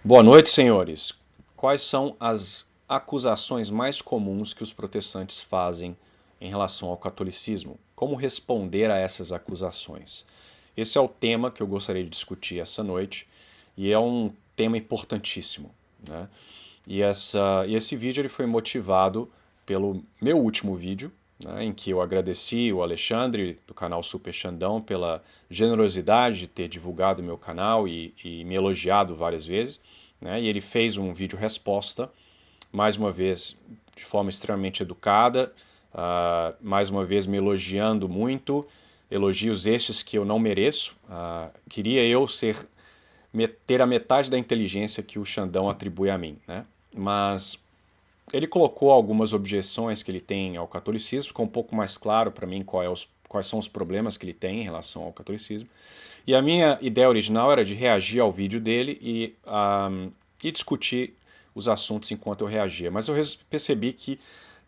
Boa noite, senhores. Quais são as acusações mais comuns que os protestantes fazem em relação ao catolicismo? Como responder a essas acusações? Esse é o tema que eu gostaria de discutir essa noite e é um tema importantíssimo, né? E esse vídeo ele foi motivado pelo meu último vídeo, né, em que eu agradeci o Alexandre do canal Super Xandão pela generosidade de ter divulgado o meu canal e me elogiado várias vezes, né, e ele fez um vídeo resposta, mais uma vez de forma extremamente educada, mais uma vez me elogiando muito, elogios estes que eu não mereço. Queria eu ter a metade da inteligência que o Xandão atribui a mim, né? Mas ele colocou algumas objeções que ele tem ao catolicismo, ficou um pouco mais claro para mim quais são os problemas que ele tem em relação ao catolicismo. E a minha ideia original era de reagir ao vídeo dele e discutir os assuntos enquanto eu reagia. Mas eu percebi que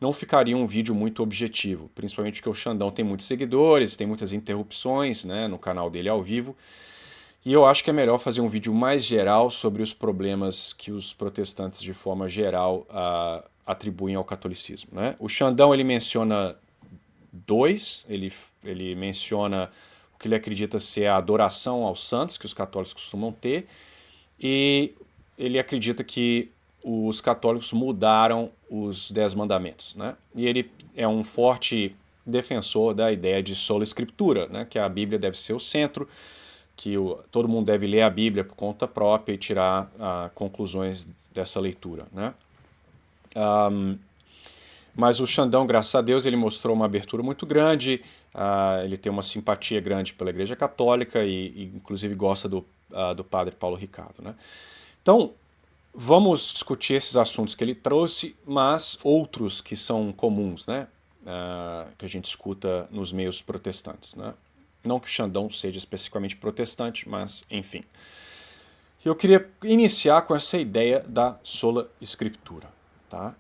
não ficaria um vídeo muito objetivo, principalmente porque o Xandão tem muitos seguidores, tem muitas interrupções, né, no canal dele ao vivo. E eu acho que é melhor fazer um vídeo mais geral sobre os problemas que os protestantes, de forma geral, atribuem ao catolicismo, né? O Xandão ele menciona dois, ele menciona o que ele acredita ser a adoração aos santos que os católicos costumam ter, e ele acredita que os católicos mudaram os 10 mandamentos, né? E ele é um forte defensor da ideia de sola escritura, né? Que a Bíblia deve ser o centro, que todo mundo deve ler a Bíblia por conta própria e tirar conclusões dessa leitura, né? Mas o Xandão, graças a Deus, ele mostrou uma abertura muito grande, ele tem uma simpatia grande pela Igreja Católica e inclusive gosta do padre Paulo Ricardo, né? Então, vamos discutir esses assuntos que ele trouxe, mas outros que são comuns, né? Que a gente escuta nos meios protestantes, né? Não que o Xandão seja especificamente protestante, mas enfim. Eu queria iniciar com essa ideia da sola escritura, tá?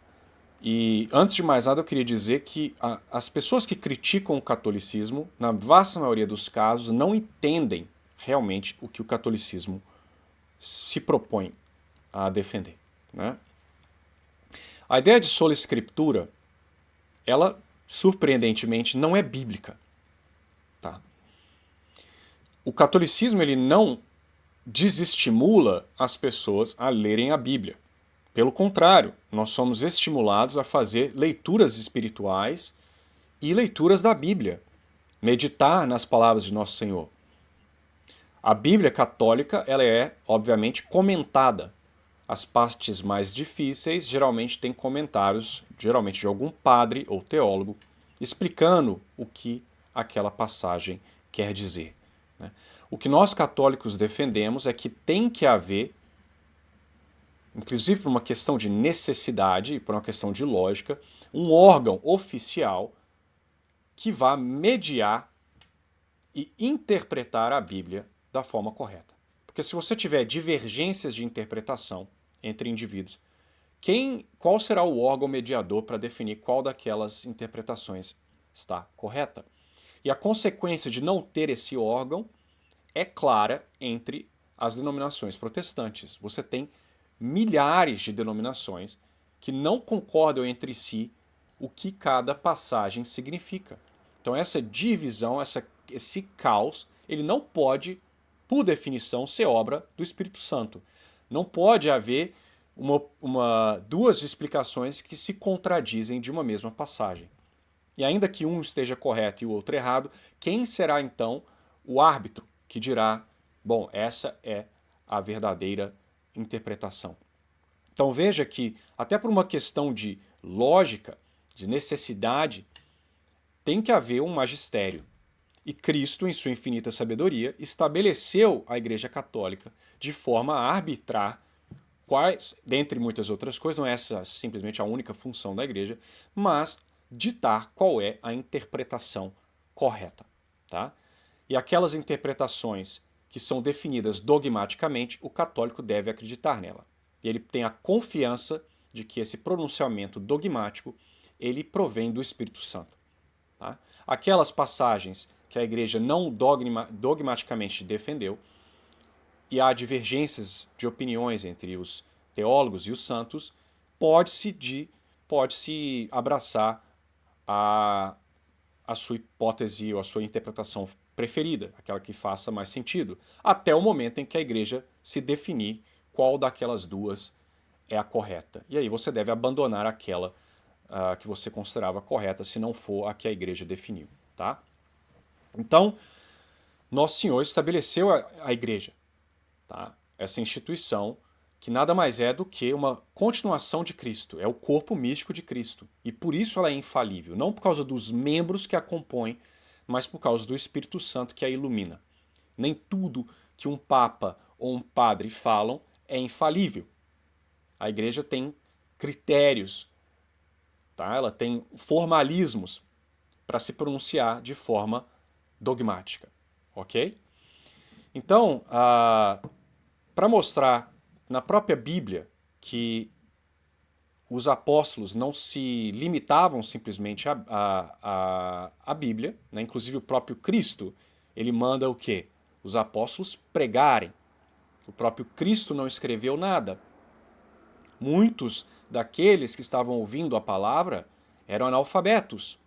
E antes de mais nada, eu queria dizer que as pessoas que criticam o catolicismo, na vasta maioria dos casos, não entendem realmente o que o catolicismo se propõe a defender, né? A ideia de sola escritura, ela surpreendentemente não é bíblica, tá? O catolicismo ele não desestimula as pessoas a lerem a Bíblia. Pelo contrário, nós somos estimulados a fazer leituras espirituais e leituras da Bíblia, meditar nas palavras de Nosso Senhor. A Bíblia católica, ela é, obviamente, comentada. As partes mais difíceis geralmente têm comentários, geralmente de algum padre ou teólogo, explicando o que aquela passagem quer dizer, né? O que nós católicos defendemos é que tem que haver, inclusive por uma questão de necessidade e por uma questão de lógica, um órgão oficial que vá mediar e interpretar a Bíblia da forma correta. Porque se você tiver divergências de interpretação entre indivíduos, qual será o órgão mediador para definir qual daquelas interpretações está correta? E a consequência de não ter esse órgão é clara entre as denominações protestantes. Você tem milhares de denominações que não concordam entre si o que cada passagem significa. Então essa divisão, esse caos, ele não pode, por definição, ser obra do Espírito Santo. Não pode haver duas explicações que se contradizem de uma mesma passagem. E ainda que um esteja correto e o outro errado, quem será então o árbitro que dirá, bom, essa é a verdadeira interpretação? Então veja que, até por uma questão de lógica, de necessidade, tem que haver um magistério. E Cristo, em sua infinita sabedoria, estabeleceu a Igreja Católica de forma a arbitrar quais, dentre muitas outras coisas, não é essa simplesmente a única função da Igreja, mas ditar qual é a interpretação correta, tá? E aquelas interpretações que são definidas dogmaticamente, o católico deve acreditar nela. E ele tem a confiança de que esse pronunciamento dogmático ele provém do Espírito Santo. Tá? Aquelas passagens que a igreja não dogmaticamente defendeu, e há divergências de opiniões entre os teólogos e os santos, pode-se abraçar a, a sua hipótese ou a sua interpretação preferida, aquela que faça mais sentido, até o momento em que a igreja se definir qual daquelas duas é a correta. E aí você deve abandonar aquela que você considerava correta, se não for a que a igreja definiu, tá? Então, Nosso Senhor estabeleceu a igreja, tá? Essa instituição que nada mais é do que uma continuação de Cristo, é o corpo místico de Cristo. E por isso ela é infalível, não por causa dos membros que a compõem, mas por causa do Espírito Santo que a ilumina. Nem tudo que um papa ou um padre falam é infalível. A igreja tem critérios, tá? Ela tem formalismos para se pronunciar de forma dogmática, ok? Então, para mostrar na própria Bíblia que os apóstolos não se limitavam simplesmente à Bíblia, né? Inclusive o próprio Cristo, ele manda o quê? Os apóstolos pregarem. O próprio Cristo não escreveu nada. Muitos daqueles que estavam ouvindo a palavra eram analfabetos.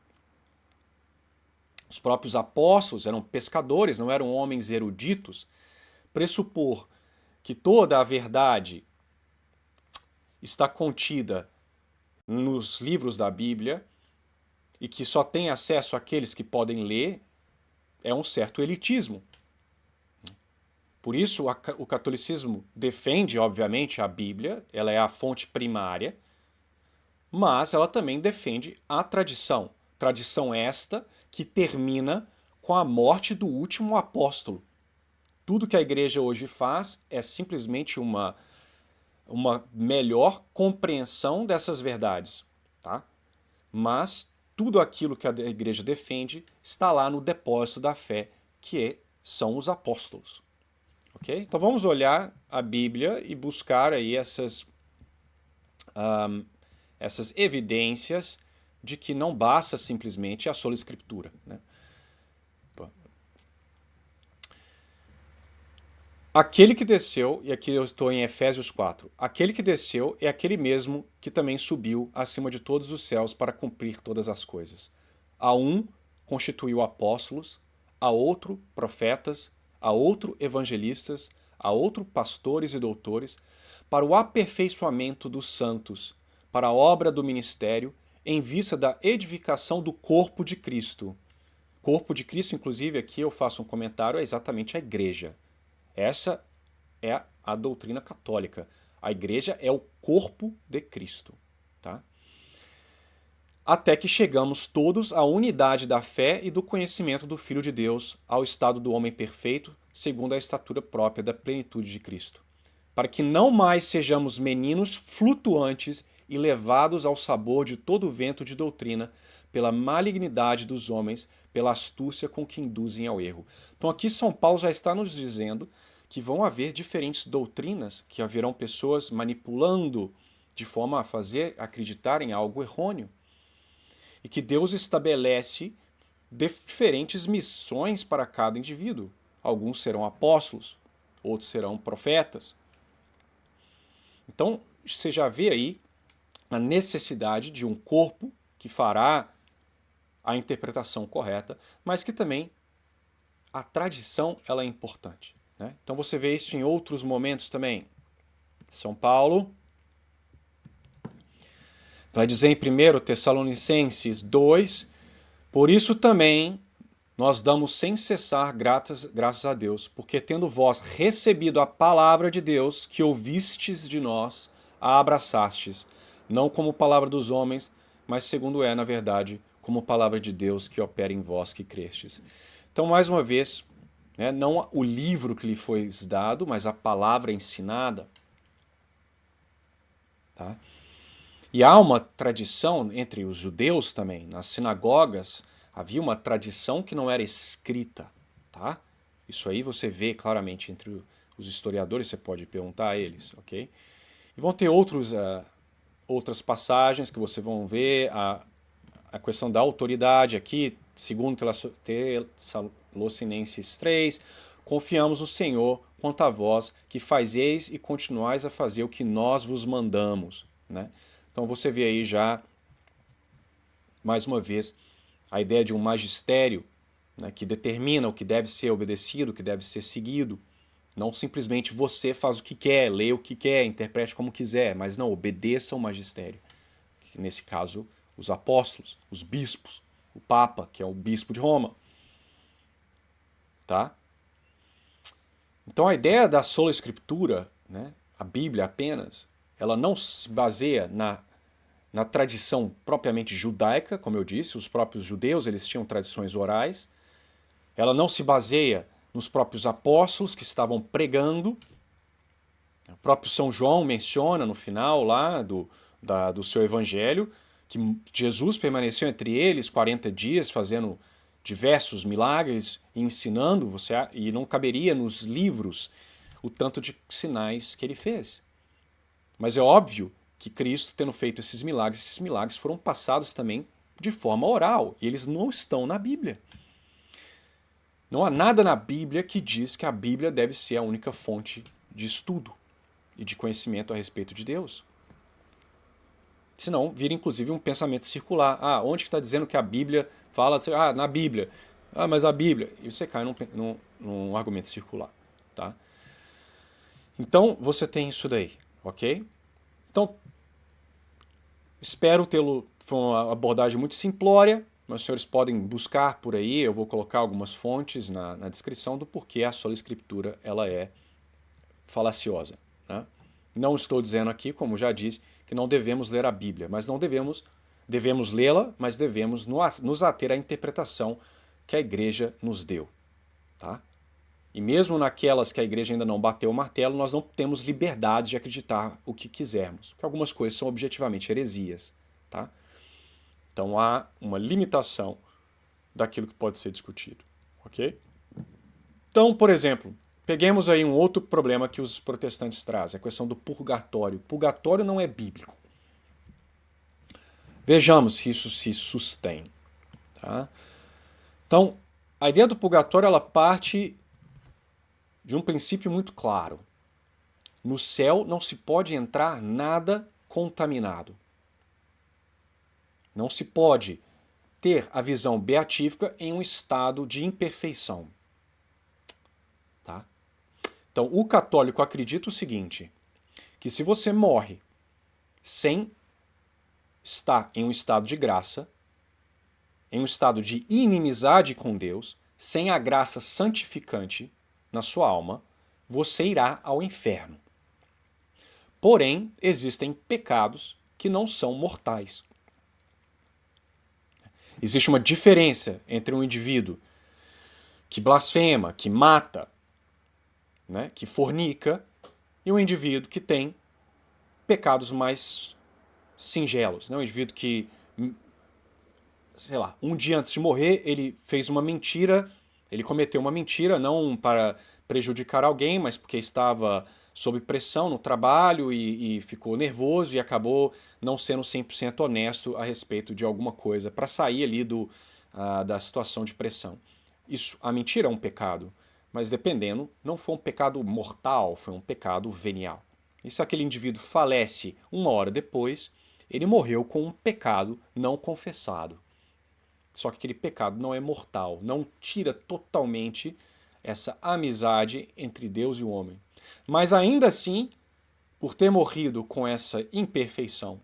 Os próprios apóstolos eram pescadores, não eram homens eruditos. Pressupor que toda a verdade está contida nos livros da Bíblia e que só tem acesso àqueles que podem ler é um certo elitismo. Por isso, o catolicismo defende, obviamente, a Bíblia, ela é a fonte primária, mas ela também defende a tradição. Tradição esta que termina com a morte do último apóstolo. Tudo que a igreja hoje faz é simplesmente uma melhor compreensão dessas verdades, tá? Mas tudo aquilo que a igreja defende está lá no depósito da fé, são os apóstolos. Ok? Então vamos olhar a Bíblia e buscar aí essas evidências de que não basta simplesmente a sola escritura, né? Aquele que desceu, e aqui eu estou em Efésios 4, aquele que desceu é aquele mesmo que também subiu acima de todos os céus para cumprir todas as coisas. A um constituiu apóstolos, a outro profetas, a outro evangelistas, a outro pastores e doutores, para o aperfeiçoamento dos santos, para a obra do ministério, em vista da edificação do corpo de Cristo. Corpo de Cristo, inclusive, aqui eu faço um comentário, é exatamente a igreja. Essa é a doutrina católica. A igreja é o corpo de Cristo, tá? Até que chegamos todos à unidade da fé e do conhecimento do Filho de Deus, ao estado do homem perfeito, segundo a estatura própria da plenitude de Cristo. Para que não mais sejamos meninos flutuantes e levados ao sabor de todo o vento de doutrina, pela malignidade dos homens, pela astúcia com que induzem ao erro. Então aqui São Paulo já está nos dizendo que vão haver diferentes doutrinas, que haverão pessoas manipulando de forma a fazer acreditar em algo errôneo. E que Deus estabelece diferentes missões para cada indivíduo. Alguns serão apóstolos, outros serão profetas. Então, você já vê aí a necessidade de um corpo que fará a interpretação correta, mas que também a tradição ela é importante, né? Então você vê isso em outros momentos também. São Paulo vai dizer em 1 Tessalonicenses 2, por isso também nós damos sem cessar graças a Deus, porque tendo vós recebido a palavra de Deus, que ouvistes de nós, a abraçastes, não como palavra dos homens, mas segundo é, na verdade, como palavra de Deus que opera em vós que crestes. Então, mais uma vez, né, não o livro que lhe foi dado, mas a palavra ensinada. Tá? E há uma tradição entre os judeus também, nas sinagogas havia uma tradição que não era escrita, tá? Isso aí você vê claramente entre os historiadores, você pode perguntar a eles, ok? E vão ter outras passagens que vocês vão ver, a questão da autoridade aqui, segundo Tessalonicenses 3, confiamos no Senhor quanto a vós, que fazeis e continuais a fazer o que nós vos mandamos. Né? Então você vê aí já, mais uma vez, a ideia de um magistério, né, que determina o que deve ser obedecido, o que deve ser seguido. Não simplesmente você faz o que quer, lê o que quer, interprete como quiser, mas não, obedeça ao magistério. Nesse caso, os apóstolos, os bispos, o Papa, que é o bispo de Roma. Tá? Então a ideia da sola escritura, né, a Bíblia apenas, ela não se baseia na tradição propriamente judaica, como eu disse, os próprios judeus eles tinham tradições orais. Ela não se baseia nos próprios apóstolos que estavam pregando. O próprio São João menciona no final lá do seu evangelho que Jesus permaneceu entre eles 40 dias fazendo diversos milagres e ensinando, e não caberia nos livros o tanto de sinais que ele fez. Mas é óbvio que Cristo, tendo feito esses milagres foram passados também de forma oral, e eles não estão na Bíblia. Não há nada na Bíblia que diz que a Bíblia deve ser a única fonte de estudo e de conhecimento a respeito de Deus. Senão, vira inclusive um pensamento circular. Ah, onde que está dizendo que a Bíblia fala? Ah, na Bíblia. Ah, mas a Bíblia. E você cai num argumento circular. Tá? Então, você tem isso daí, ok? Então, espero tê-lo. Foi uma abordagem muito simplória, mas os senhores podem buscar por aí. Eu vou colocar algumas fontes na descrição do porquê a sola escritura ela é falaciosa. Né? Não estou dizendo aqui, como já disse, que não devemos ler a Bíblia, mas não devemos lê-la, mas devemos nos ater à interpretação que a igreja nos deu. Tá? E mesmo naquelas que a igreja ainda não bateu o martelo, nós não temos liberdade de acreditar o que quisermos, porque algumas coisas são objetivamente heresias. Tá? Então há uma limitação daquilo que pode ser discutido. Ok? Então, por exemplo, peguemos aí um outro problema que os protestantes trazem, a questão do purgatório. Purgatório não é bíblico. Vejamos se isso se sustém. Tá? Então, a ideia do purgatório ela parte de um princípio muito claro. No céu não se pode entrar nada contaminado. Não se pode ter a visão beatífica em um estado de imperfeição. Tá? Então, o católico acredita o seguinte, que se você morre sem estar em um estado de graça, em um estado de inimizade com Deus, sem a graça santificante na sua alma, você irá ao inferno. Porém, existem pecados que não são mortais. Existe uma diferença entre um indivíduo que blasfema, que mata, né, que fornica, e um indivíduo que tem pecados mais singelos. Né? Um indivíduo que, sei lá, um dia antes de morrer, ele fez uma mentira, ele cometeu uma mentira, não para prejudicar alguém, mas porque estava sob pressão no trabalho e ficou nervoso e acabou não sendo 100% honesto a respeito de alguma coisa para sair ali da situação de pressão. Isso, a mentira é um pecado, mas dependendo, não foi um pecado mortal, foi um pecado venial. E se aquele indivíduo falece uma hora depois, ele morreu com um pecado não confessado. Só que aquele pecado não é mortal, não tira totalmente essa amizade entre Deus e o homem. Mas ainda assim, por ter morrido com essa imperfeição,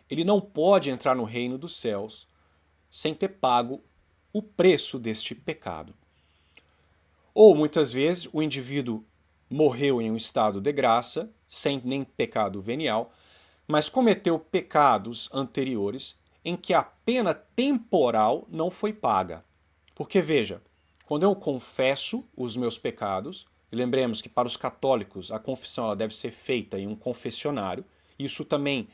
ele não pode entrar no reino dos céus sem ter pago o preço deste pecado. Ou muitas vezes o indivíduo morreu em um estado de graça, sem nem pecado venial, mas cometeu pecados anteriores em que a pena temporal não foi paga. Porque veja, quando eu confesso os meus pecados, e lembremos que para os católicos a confissão ela deve ser feita em um confessionário, isso também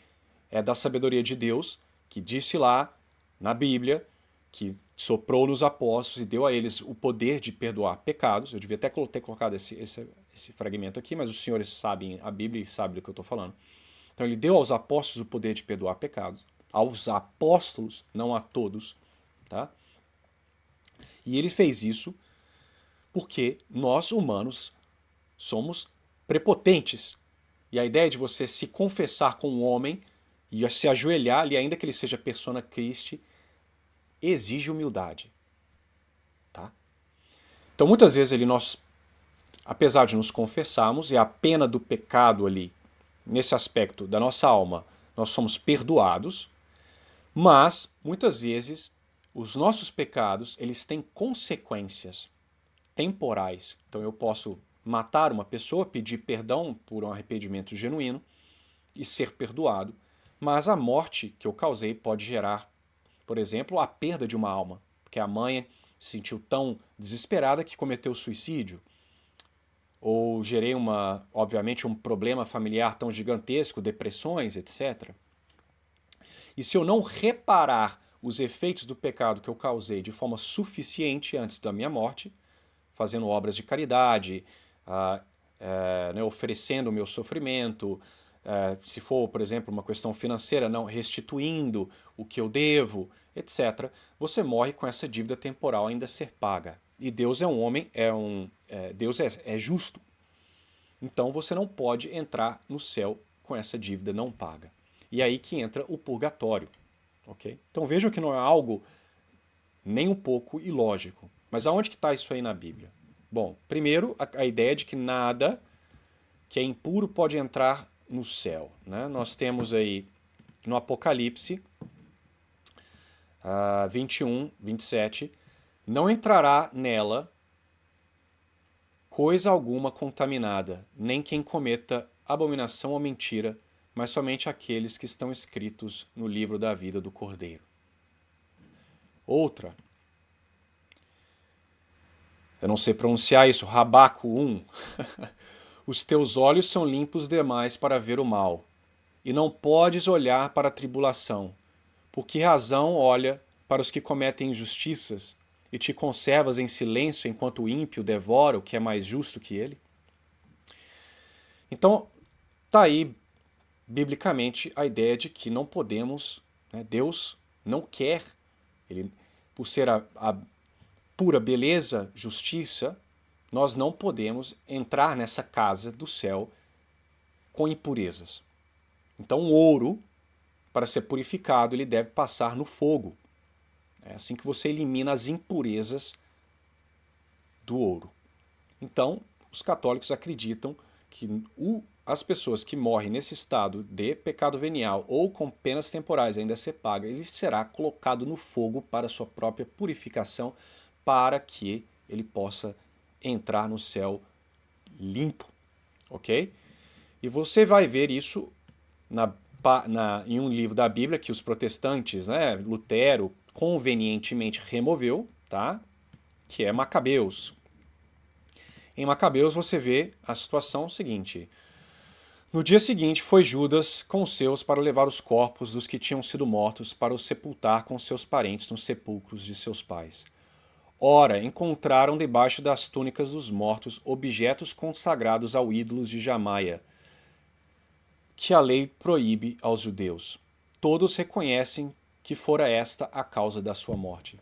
é da sabedoria de Deus, que disse lá na Bíblia, que soprou nos apóstolos e deu a eles o poder de perdoar pecados. Eu devia até ter colocado esse fragmento aqui, mas os senhores sabem a Bíblia e sabem do que eu estou falando. Então ele deu aos apóstolos o poder de perdoar pecados. Aos apóstolos, não a todos. Tá? E ele fez isso porque nós, humanos, somos prepotentes. E a ideia de você se confessar com um homem e se ajoelhar ali, ainda que ele seja persona Christi, exige humildade. Tá? Então muitas vezes nós, apesar de nos confessarmos, e a pena do pecado ali, nesse aspecto da nossa alma, nós somos perdoados, mas muitas vezes os nossos pecados eles têm consequências temporais. Então eu posso matar uma pessoa, pedir perdão por um arrependimento genuíno e ser perdoado, mas a morte que eu causei pode gerar, por exemplo, a perda de uma alma, porque a mãe se sentiu tão desesperada que cometeu suicídio, ou gerei obviamente, um problema familiar tão gigantesco, depressões, etc. E se eu não reparar os efeitos do pecado que eu causei de forma suficiente antes da minha morte, fazendo obras de caridade, né, oferecendo o meu sofrimento, se for, por exemplo, uma questão financeira, não restituindo o que eu devo, etc., você morre com essa dívida temporal ainda a ser paga. E Deus é um homem, Deus é justo. Então você não pode entrar no céu com essa dívida não paga. E aí que entra o purgatório. Okay? Então vejam que não é algo nem um pouco ilógico. Mas aonde que está isso aí na Bíblia? Bom, primeiro a ideia de que nada que é impuro pode entrar no céu. Né? Nós temos aí no Apocalipse 21, 27, não entrará nela coisa alguma contaminada, nem quem cometa abominação ou mentira, mas somente aqueles que estão escritos no livro da vida do Cordeiro. Outra, eu não sei pronunciar isso, Rabaco 1. Os teus olhos são limpos demais para ver o mal, e não podes olhar para a tribulação. Por que razão olha para os que cometem injustiças e te conservas em silêncio enquanto o ímpio devora o que é mais justo que ele? Então, está aí, biblicamente, a ideia de que não podemos, né, Deus não quer, ele, por ser a pura beleza, justiça, nós não podemos entrar nessa casa do céu com impurezas. Então, o ouro, para ser purificado, ele deve passar no fogo. É assim que você elimina as impurezas do ouro. Então, os católicos acreditam que as pessoas que morrem nesse estado de pecado venial ou com penas temporais ainda a ser paga, ele será colocado no fogo para sua própria purificação, para que ele possa entrar no céu limpo, ok? E você vai ver isso em um livro da Bíblia que os protestantes, né, Lutero, convenientemente removeu, tá? Que é Macabeus. Em Macabeus você vê a situação seguinte. No dia seguinte foi Judas com os seus para levar os corpos dos que tinham sido mortos para os sepultar com seus parentes nos sepulcros de seus pais. Ora, encontraram debaixo das túnicas dos mortos objetos consagrados ao ídolos de Jamaia, que a lei proíbe aos judeus. Todos reconhecem que fora esta a causa da sua morte.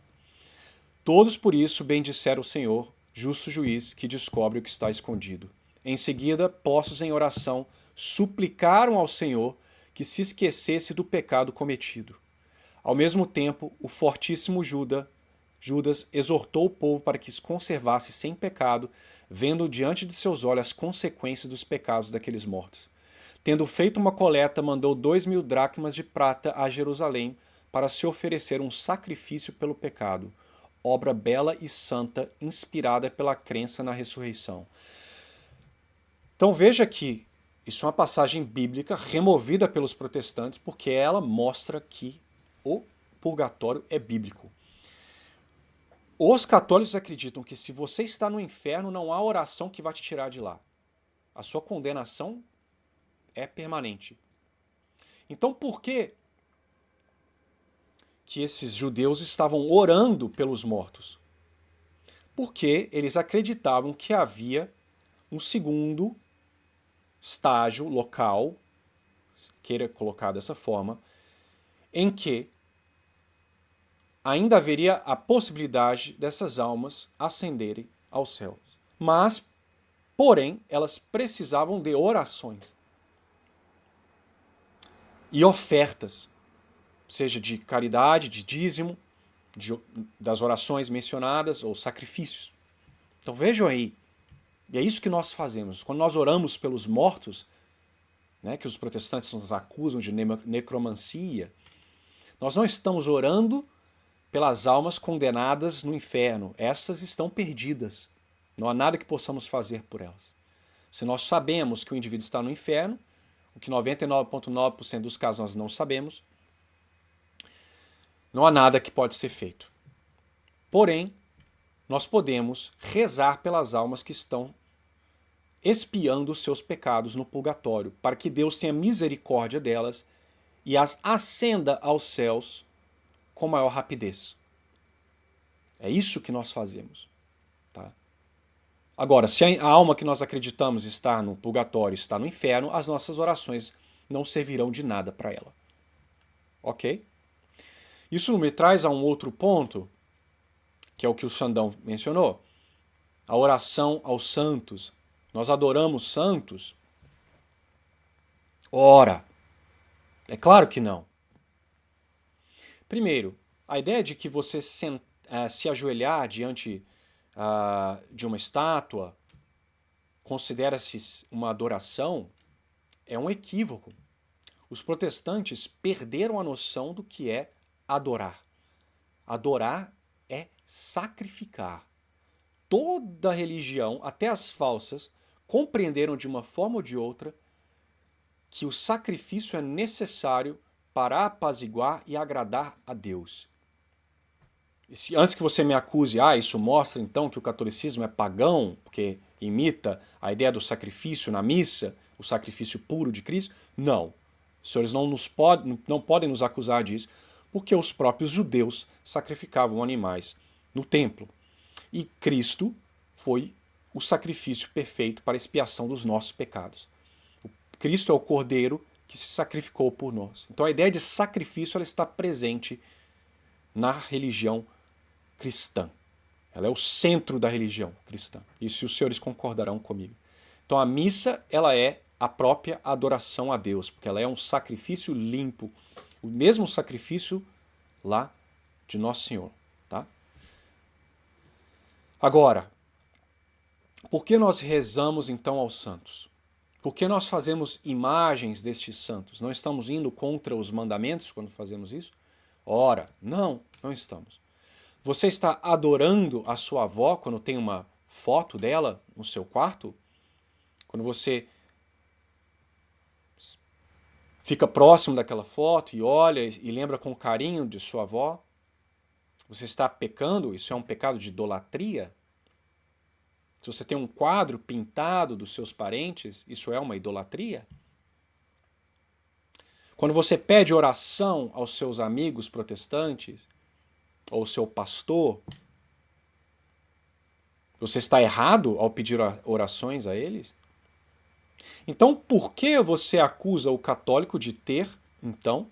Todos por isso bendisseram o Senhor, justo juiz, que descobre o que está escondido. Em seguida, postos em oração, suplicaram ao Senhor que se esquecesse do pecado cometido. Ao mesmo tempo, o fortíssimo Judas exortou o povo para que se conservasse sem pecado, vendo diante de seus olhos as consequências dos pecados daqueles mortos. Tendo feito uma coleta, mandou 2.000 dracmas de prata a Jerusalém para se oferecer um sacrifício pelo pecado, obra bela e santa, inspirada pela crença na ressurreição. Então veja que isso é uma passagem bíblica removida pelos protestantes, porque ela mostra que o purgatório é bíblico. Os católicos acreditam que se você está no inferno, não há oração que vai te tirar de lá. A sua condenação é permanente. Então por que esses judeus estavam orando pelos mortos? Porque eles acreditavam que havia um segundo estágio local, queira colocar dessa forma, em que ainda haveria a possibilidade dessas almas ascenderem ao céu. Mas, Porém, elas precisavam de orações e ofertas, seja de caridade, de dízimo, das orações mencionadas ou sacrifícios. Então vejam aí, e é isso que nós fazemos. Quando nós oramos pelos mortos, né, que os protestantes nos acusam de necromancia, nós não estamos orando pelas almas condenadas no inferno. Essas estão perdidas. Não há nada que possamos fazer por elas. Se nós sabemos que o indivíduo está no inferno, o que 99,9% dos casos nós não sabemos, não há nada que pode ser feito. Porém, nós podemos rezar pelas almas que estão expiando os seus pecados no purgatório, para que Deus tenha misericórdia delas e as ascenda aos céus com maior rapidez. É isso que nós fazemos. Tá? Agora, se a alma que nós acreditamos está no purgatório, está no inferno, as nossas orações não servirão de nada para ela. Ok? Isso me traz a um outro ponto, que é o que o Xandão mencionou. A oração aos santos. Nós adoramos santos? Ora, é claro que não. Primeiro, a ideia de que você se ajoelhar diante de uma estátua considera-se uma adoração é um equívoco. Os protestantes perderam a noção do que é adorar. Adorar é sacrificar. Toda religião, até as falsas, compreenderam de uma forma ou de outra que o sacrifício é necessário para apaziguar e agradar a Deus. Antes que você me acuse, isso mostra então que o catolicismo é pagão, porque imita a ideia do sacrifício na missa, o sacrifício puro de Cristo. Não. Os senhores não podem nos acusar disso, porque os próprios judeus sacrificavam animais no templo. E Cristo foi o sacrifício perfeito para a expiação dos nossos pecados. Cristo é o Cordeiro que se sacrificou por nós. Então a ideia de sacrifício ela está presente na religião cristã. Ela é o centro da religião cristã. Isso os senhores concordarão comigo. Então a missa ela é a própria adoração a Deus, porque ela é um sacrifício limpo. O mesmo sacrifício lá de Nosso Senhor. Tá? Agora, por que nós rezamos então aos santos? Por que nós fazemos imagens destes santos? Não estamos indo contra os mandamentos quando fazemos isso? Ora, não estamos. Você está adorando a sua avó quando tem uma foto dela no seu quarto? Quando você fica próximo daquela foto e olha e lembra com carinho de sua avó? Você está pecando? Isso é um pecado de idolatria? Se você tem um quadro pintado dos seus parentes, isso é uma idolatria? Quando você pede oração aos seus amigos protestantes, ou ao seu pastor, você está errado ao pedir orações a eles? Então, por que você acusa o católico de ter, então,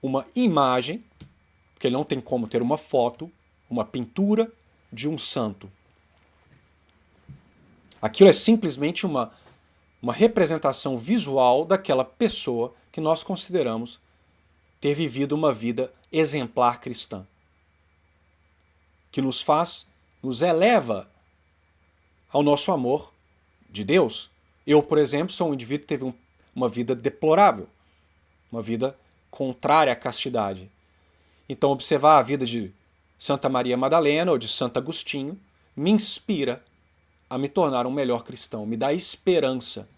uma imagem, porque ele não tem como ter uma foto, uma pintura de um santo? Aquilo é simplesmente uma representação visual daquela pessoa que nós consideramos ter vivido uma vida exemplar cristã, que nos eleva ao nosso amor de Deus. Eu, por exemplo, sou um indivíduo que teve uma vida deplorável, uma vida contrária à castidade. Então, observar a vida de Santa Maria Madalena ou de Santo Agostinho me inspira a me tornar um melhor cristão, me dá esperança,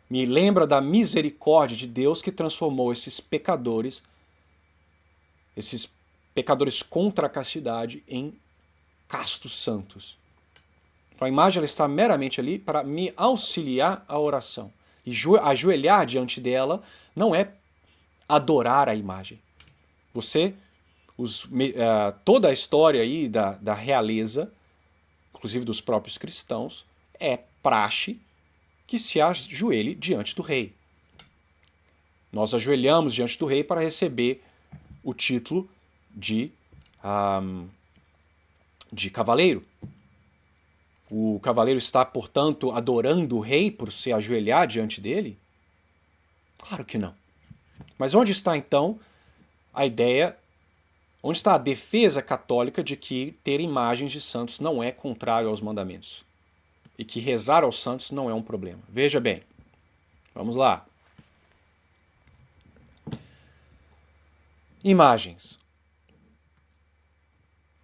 me lembra da misericórdia de Deus que transformou esses pecadores contra a castidade, em castos santos. Então a imagem ela está meramente ali para me auxiliar à oração. E ajoelhar diante dela não é adorar a imagem. Toda a história aí da realeza, inclusive dos próprios cristãos, é praxe que se ajoelhe diante do rei. Nós ajoelhamos diante do rei para receber o título de cavaleiro. O cavaleiro está, portanto, adorando o rei por se ajoelhar diante dele? Claro que não. Mas onde está então a ideia, onde está a defesa católica de que ter imagens de santos não é contrário aos mandamentos? E que rezar aos santos não é um problema. Veja bem, vamos lá. Imagens.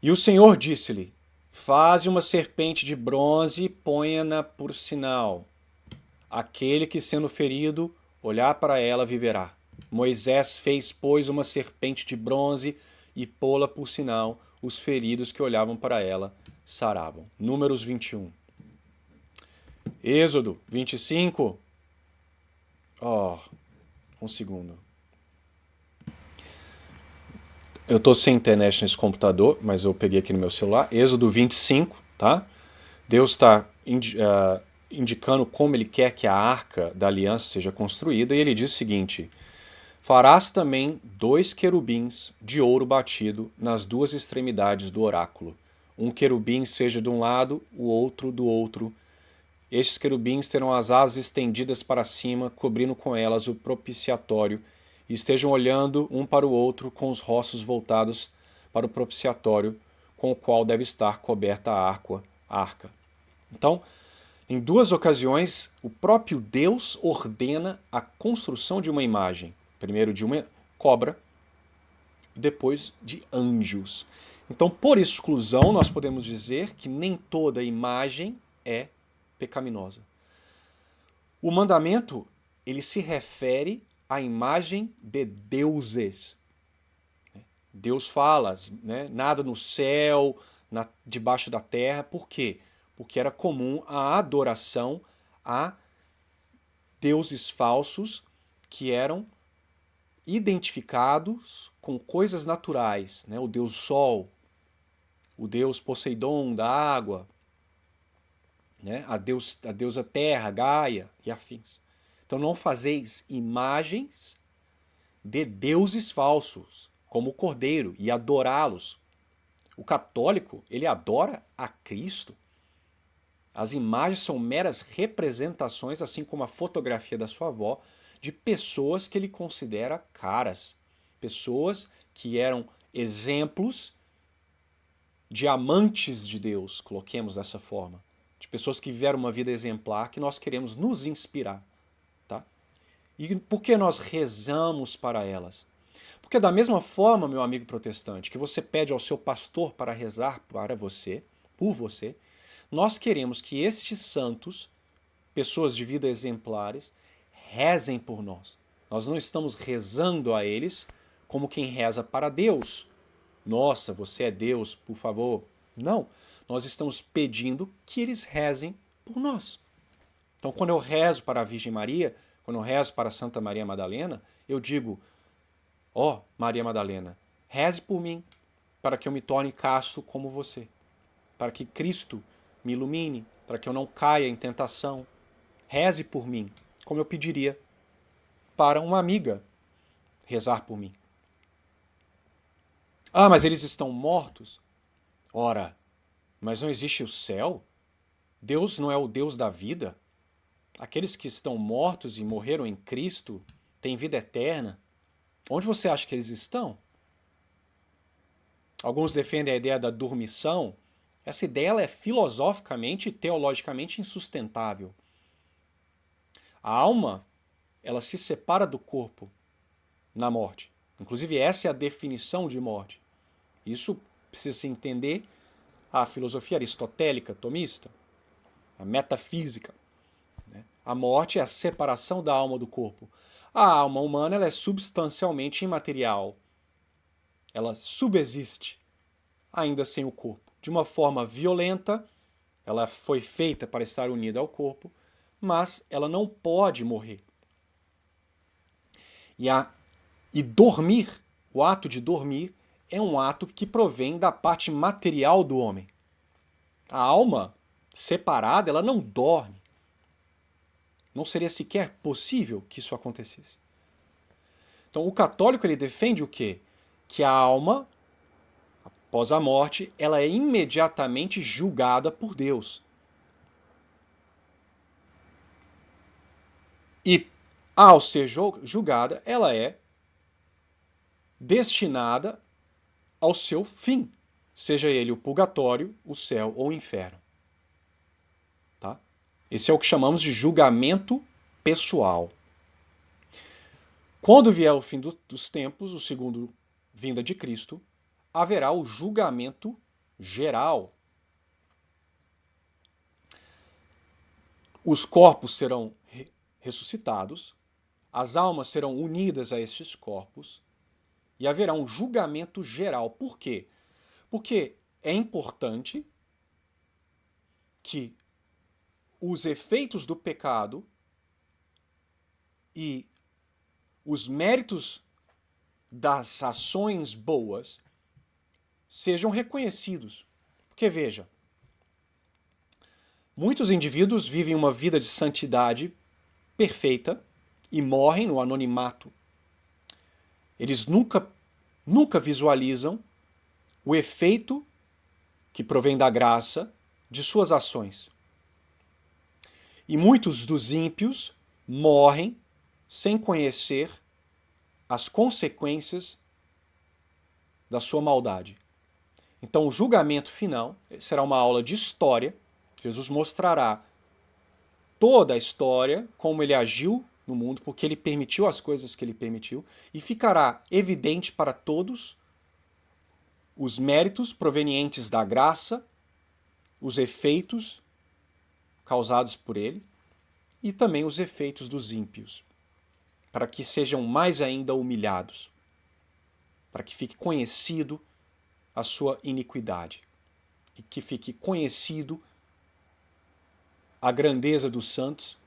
E o Senhor disse-lhe: faze uma serpente de bronze e ponha-na por sinal. Aquele que, sendo ferido, olhar para ela viverá. Moisés fez, pois, uma serpente de bronze e pô-la por sinal. Os feridos que olhavam para ela saravam. Números 21. Êxodo 25. Um segundo. Eu estou sem internet nesse computador, mas eu peguei aqui no meu celular. Êxodo 25, tá? Deus está indicando como ele quer que a arca da aliança seja construída, e ele diz o seguinte: farás também 2 querubins de ouro batido nas 2 extremidades do oráculo. Um querubim seja de um lado, o outro do outro. Estes querubins terão as asas estendidas para cima, cobrindo com elas o propiciatório, e estejam olhando um para o outro com os rostos voltados para o propiciatório, com o qual deve estar coberta a arca. Então, em 2 ocasiões, o próprio Deus ordena a construção de uma imagem. Primeiro de uma cobra, depois de anjos. Então, por exclusão, nós podemos dizer que nem toda imagem é pecaminosa. O mandamento, ele se refere à imagem de deuses. Deus fala, né, nada no céu, debaixo da terra. Por quê? Porque era comum a adoração a deuses falsos que eram identificados com coisas naturais, né? O deus Sol, o deus Poseidon da água, né? A deusa Terra, Gaia e afins. Então não fazeis imagens de deuses falsos, como o Cordeiro, e adorá-los. O católico, ele adora a Cristo. As imagens são meras representações, assim como a fotografia da sua avó, de pessoas que ele considera caras. Pessoas que eram exemplos de amantes de Deus, coloquemos dessa forma. De pessoas que viveram uma vida exemplar, que nós queremos nos inspirar. Tá? E por que nós rezamos para elas? Porque da mesma forma, meu amigo protestante, que você pede ao seu pastor para rezar para você, por você, nós queremos que estes santos, pessoas de vida exemplares, rezem por nós. Nós não estamos rezando a eles como quem reza para Deus. Nossa, você é Deus, por favor. Não. Nós estamos pedindo que eles rezem por nós. Então, quando eu rezo para a Virgem Maria, quando eu rezo para Santa Maria Madalena, eu digo: ó, Maria Madalena, reze por mim, para que eu me torne casto como você. Para que Cristo me ilumine, para que eu não caia em tentação. Reze por mim, como eu pediria para uma amiga rezar por mim. Ah, mas eles estão mortos? Ora, mas não existe o céu? Deus não é o Deus da vida? Aqueles que estão mortos e morreram em Cristo têm vida eterna. Onde você acha que eles estão? Alguns defendem a ideia da dormição. Essa ideia ela é filosoficamente e teologicamente insustentável. A alma, ela se separa do corpo na morte. Inclusive, essa é a definição de morte. Isso precisa se entender a filosofia aristotélica, tomista, a metafísica. A morte é a separação da alma do corpo. A alma humana ela é substancialmente imaterial. Ela subsiste, ainda sem o corpo. De uma forma violenta, ela foi feita para estar unida ao corpo, mas ela não pode morrer. E dormir, o ato de dormir, é um ato que provém da parte material do homem. A alma separada, ela não dorme. Não seria sequer possível que isso acontecesse. Então, o católico ele defende o quê? Que a alma, após a morte, ela é imediatamente julgada por Deus. ao ser julgada, ela é destinada ao seu fim, seja ele o purgatório, o céu ou o inferno. Tá? Esse é o que chamamos de julgamento pessoal. Quando vier o fim dos tempos, o segundo vinda de Cristo, haverá o julgamento geral. Os corpos serão ressuscitados, as almas serão unidas a estes corpos e haverá um julgamento geral. Por quê? Porque é importante que os efeitos do pecado e os méritos das ações boas sejam reconhecidos. Porque veja, muitos indivíduos vivem uma vida de santidade perfeita e morrem no anonimato. Eles nunca visualizam o efeito que provém da graça de suas ações. E muitos dos ímpios morrem sem conhecer as consequências da sua maldade. Então, o julgamento final será uma aula de história. Jesus mostrará toda a história, como ele agiu no mundo, porque ele permitiu as coisas que ele permitiu, e ficará evidente para todos os méritos provenientes da graça, os efeitos causados por ele, e também os efeitos dos ímpios, para que sejam mais ainda humilhados, para que fique conhecido a sua iniquidade, e que fique conhecido a grandeza dos santos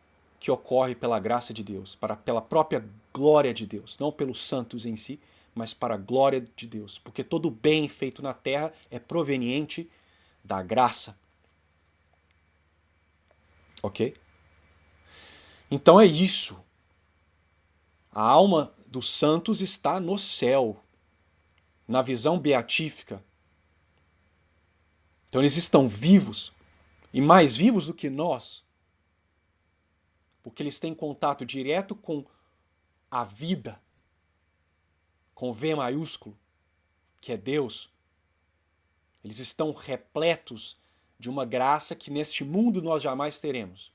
que ocorre pela graça de Deus, pela própria glória de Deus, não pelos santos em si, mas para a glória de Deus, porque todo bem feito na terra é proveniente da graça. Ok? Então é isso. A alma dos santos está no céu, na visão beatífica. Então eles estão vivos, e mais vivos do que nós, porque eles têm contato direto com a vida, com V maiúsculo, que é Deus. Eles estão repletos de uma graça que neste mundo nós jamais teremos.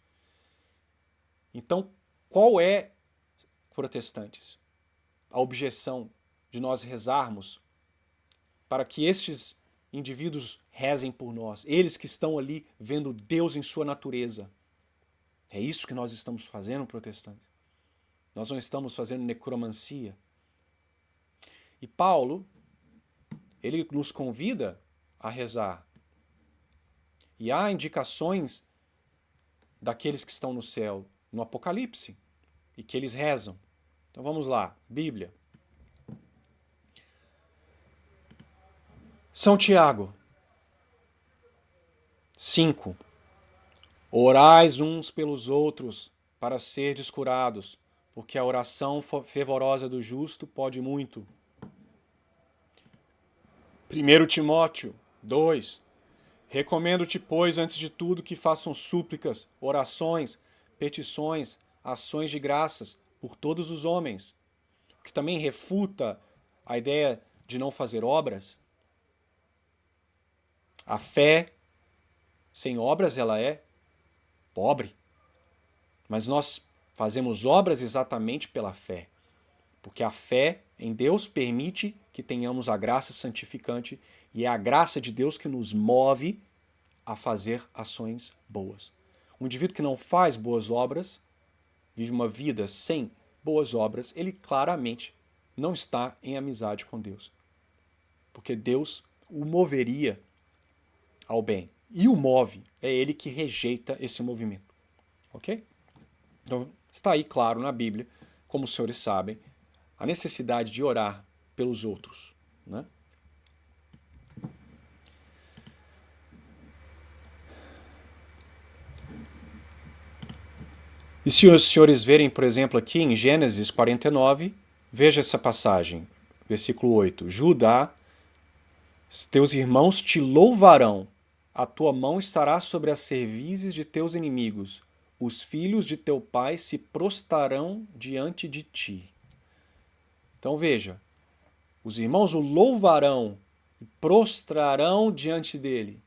Então, qual é, protestantes, a objeção de nós rezarmos para que estes indivíduos rezem por nós, eles que estão ali vendo Deus em sua natureza? É isso que nós estamos fazendo, protestantes. Nós não estamos fazendo necromancia. E Paulo, ele nos convida a rezar. E há indicações daqueles que estão no céu no Apocalipse e que eles rezam. Então vamos lá, Bíblia. São Tiago 5. Orais uns pelos outros para serdes curados, porque a oração fervorosa do justo pode muito. 1 Timóteo 2. Recomendo-te, pois, antes de tudo, que façam súplicas, orações, petições, ações de graças por todos os homens. O que também refuta a ideia de não fazer obras. A fé sem obras, ela é pobre. Mas nós fazemos obras exatamente pela fé. Porque a fé em Deus permite que tenhamos a graça santificante e é a graça de Deus que nos move a fazer ações boas. Um indivíduo que não faz boas obras, vive uma vida sem boas obras, ele claramente não está em amizade com Deus. Porque Deus o moveria ao bem. E o move, é ele que rejeita esse movimento. Ok? Então, está aí claro na Bíblia, como os senhores sabem, a necessidade de orar pelos outros. Né? E se os senhores verem, por exemplo, aqui em Gênesis 49, veja essa passagem, versículo 8. Judá, teus irmãos te louvarão, a tua mão estará sobre as cervizes de teus inimigos. os filhos de teu pai se prostrarão diante de ti. Então veja, os irmãos o louvarão e prostrarão diante dele.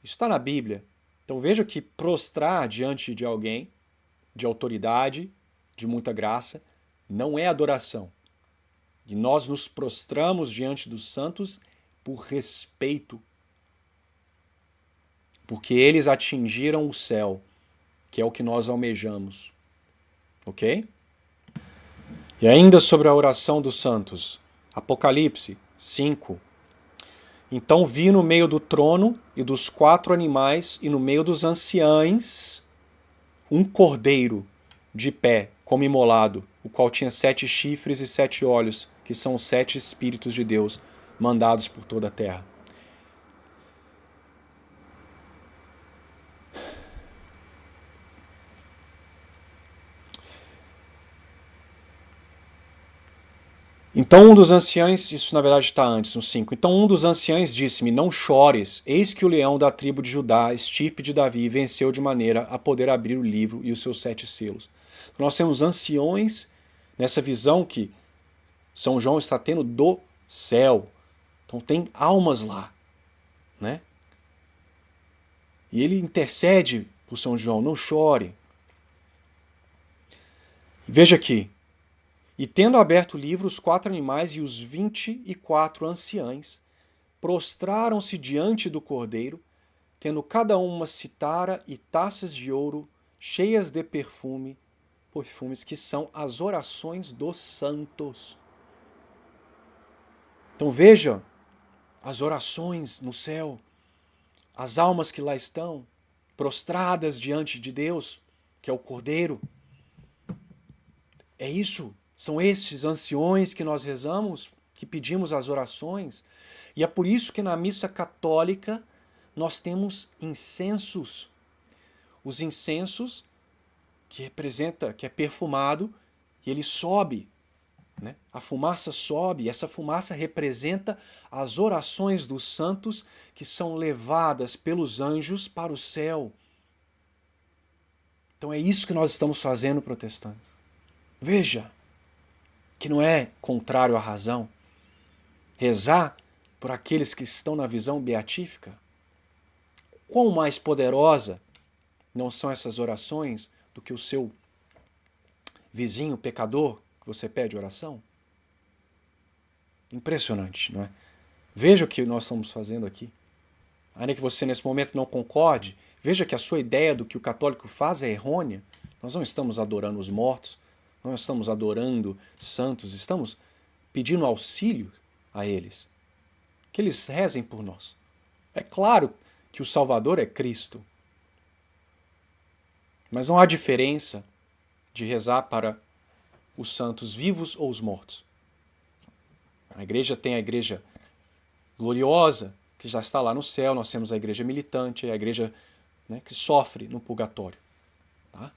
Isso está na Bíblia. Então veja que prostrar diante de alguém, de autoridade, de muita graça, não é adoração. E nós nos prostramos diante dos santos por respeito, porque eles atingiram o céu, que é o que nós almejamos. Ok? E ainda sobre a oração dos santos, Apocalipse 5. Então vi no meio do trono e dos 4 animais e no meio dos anciães um cordeiro de pé, como imolado, o qual tinha 7 chifres e 7 olhos, que são os 7 Espíritos de Deus, mandados por toda a terra. Então um dos anciães, isso na verdade está antes, no 5. Então um dos anciães disse-me, não chores, eis que o leão da tribo de Judá, estirpe de Davi, venceu de maneira a poder abrir o livro e os seus 7 selos. Então, nós temos anciões nessa visão que São João está tendo do céu. Então tem almas lá, né? E ele intercede por São João, não chore. Veja aqui, e tendo aberto o livro, os 4 animais e os 24 anciães prostraram-se diante do cordeiro, tendo cada um uma citara e taças de ouro cheias de perfumes que são as orações dos santos. Então veja as orações no céu, as almas que lá estão, prostradas diante de Deus, que é o cordeiro. É isso. São estes anciões que nós rezamos, que pedimos as orações. E é por isso que na missa católica nós temos incensos. Os incensos que representa, que é perfumado, e ele sobe, né? A fumaça sobe, e essa fumaça representa as orações dos santos que são levadas pelos anjos para o céu. Então é isso que nós estamos fazendo, protestantes. Veja que não é contrário à razão. Rezar por aqueles que estão na visão beatífica. Quão mais poderosa não são essas orações do que o seu vizinho pecador que você pede oração? Impressionante, não é? Veja o que nós estamos fazendo aqui. Ainda que você nesse momento não concorde, veja que a sua ideia do que o católico faz é errônea. Nós não estamos adorando os mortos, não estamos adorando santos, estamos pedindo auxílio a eles. Que eles rezem por nós. É claro que o Salvador é Cristo. Mas não há diferença de rezar para os santos vivos ou os mortos. A igreja tem a igreja gloriosa, que já está lá no céu, nós temos a igreja militante, a igreja, né, que sofre no purgatório. Tá?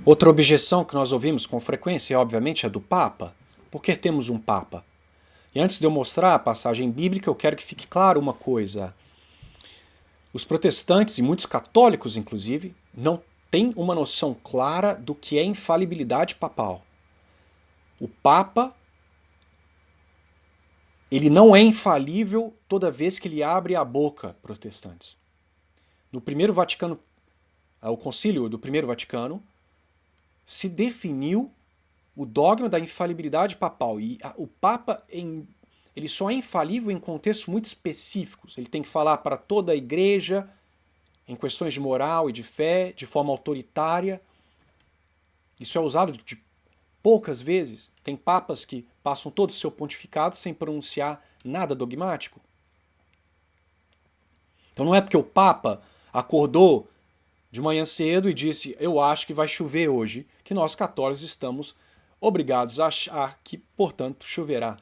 Outra objeção que nós ouvimos com frequência, obviamente, é do Papa. Por que temos um Papa? E antes de eu mostrar a passagem bíblica, eu quero que fique claro uma coisa. Os protestantes, e muitos católicos inclusive, não têm uma noção clara do que é infalibilidade papal. O Papa, ele não é infalível toda vez que ele abre a boca, protestantes. No primeiro Vaticano, o concílio do primeiro Vaticano, se definiu o dogma da infalibilidade papal. E o Papa, ele só é infalível em contextos muito específicos. Ele tem que falar para toda a igreja, em questões de moral e de fé, de forma autoritária. Isso é usado de poucas vezes. Tem papas que passam todo o seu pontificado sem pronunciar nada dogmático. Então não é porque o Papa acordou de manhã cedo e disse, eu acho que vai chover hoje, que nós católicos estamos obrigados a achar que, portanto, choverá.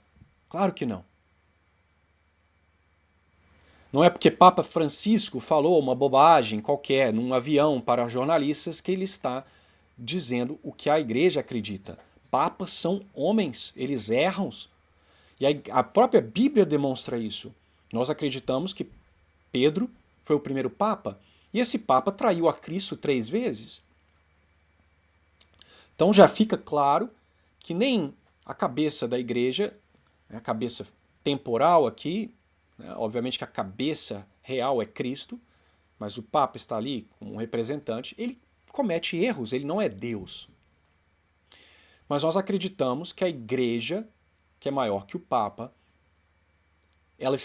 Claro que não. Não é porque Papa Francisco falou uma bobagem qualquer num avião para jornalistas que ele está dizendo o que a igreja acredita. Papas são homens, eles erram. E a própria Bíblia demonstra isso. Nós acreditamos que Pedro foi o primeiro Papa E esse Papa traiu a Cristo 3 vezes. Então já fica claro que nem a cabeça da igreja, a cabeça temporal aqui, né, obviamente que a cabeça real é Cristo, mas o Papa está ali como um representante, ele comete erros, ele não é Deus. Mas nós acreditamos que a igreja, que é maior que o Papa, ela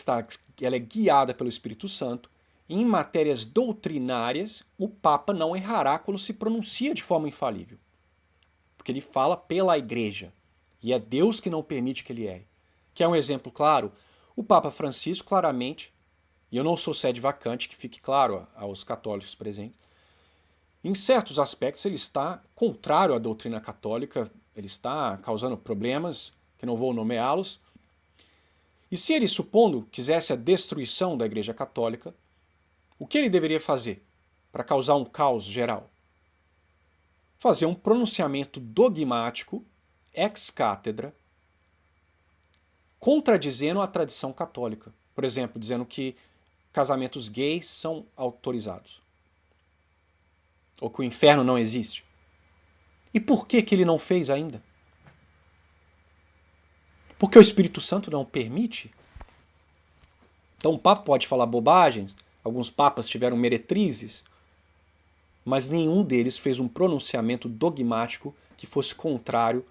é guiada pelo Espírito Santo. Em matérias doutrinárias, o Papa não errará quando se pronuncia de forma infalível. Porque ele fala pela igreja. E é Deus que não permite que ele erre. Que é um exemplo claro? O Papa Francisco, claramente, e eu não sou sede vacante, que fique claro aos católicos presentes, em certos aspectos ele está contrário à doutrina católica, ele está causando problemas, que não vou nomeá-los. E se ele, supondo, quisesse a destruição da Igreja Católica, o que ele deveria fazer para causar um caos geral? Fazer um pronunciamento dogmático, ex cátedra, contradizendo a tradição católica. Por exemplo, dizendo que casamentos gays são autorizados. Ou que o inferno não existe. E por que ele não fez ainda? Porque o Espírito Santo não permite. Então o Papa pode falar bobagens, alguns papas tiveram meretrizes, mas nenhum deles fez um pronunciamento dogmático que fosse contrário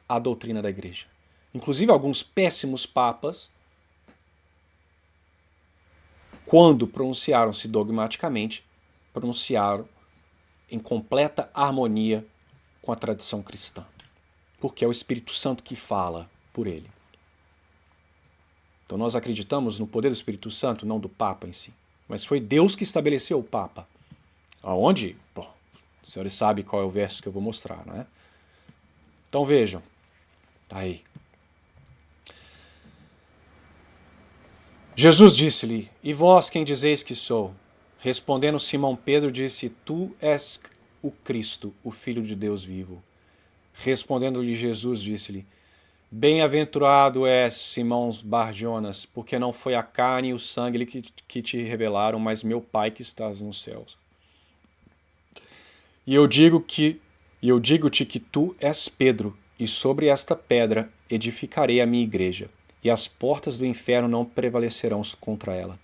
à doutrina da igreja. Inclusive alguns péssimos papas, quando pronunciaram-se dogmaticamente, pronunciaram em completa harmonia com a tradição cristã. Porque é o Espírito Santo que fala por ele. Então nós acreditamos no poder do Espírito Santo, não do Papa em si. Mas foi Deus que estabeleceu o Papa. Aonde? Bom, os senhores sabem qual é o verso que eu vou mostrar, não é? Então vejam. Tá aí. Jesus disse-lhe: E vós quem dizeis que sou? Respondendo Simão Pedro disse: Tu és o Cristo, o Filho de Deus vivo. Respondendo-lhe Jesus, disse-lhe: Bem-aventurado és, Simão Bar-Jonas, porque não foi a carne e o sangue que te revelaram, mas meu Pai que estás nos céus. E eu digo-te que tu és Pedro, e sobre esta pedra edificarei a minha igreja, e as portas do inferno não prevalecerão contra ela.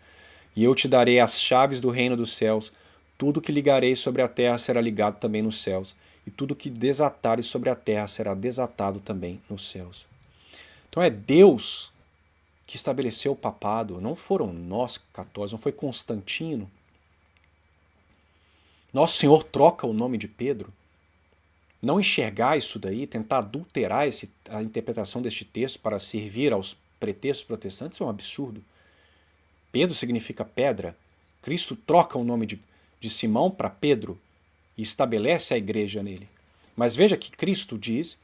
E eu te darei as chaves do reino dos céus. Tudo que ligarei sobre a terra será ligado também nos céus, e tudo que desatares sobre a terra será desatado também nos céus. Então é Deus que estabeleceu o papado, não foram nós católicos, não foi Constantino. Nosso Senhor troca o nome de Pedro. Não enxergar isso daí, tentar adulterar a interpretação deste texto para servir aos pretextos protestantes é um absurdo. Pedro significa pedra. Cristo troca o nome de Simão para Pedro e estabelece a igreja nele. Mas veja que Cristo diz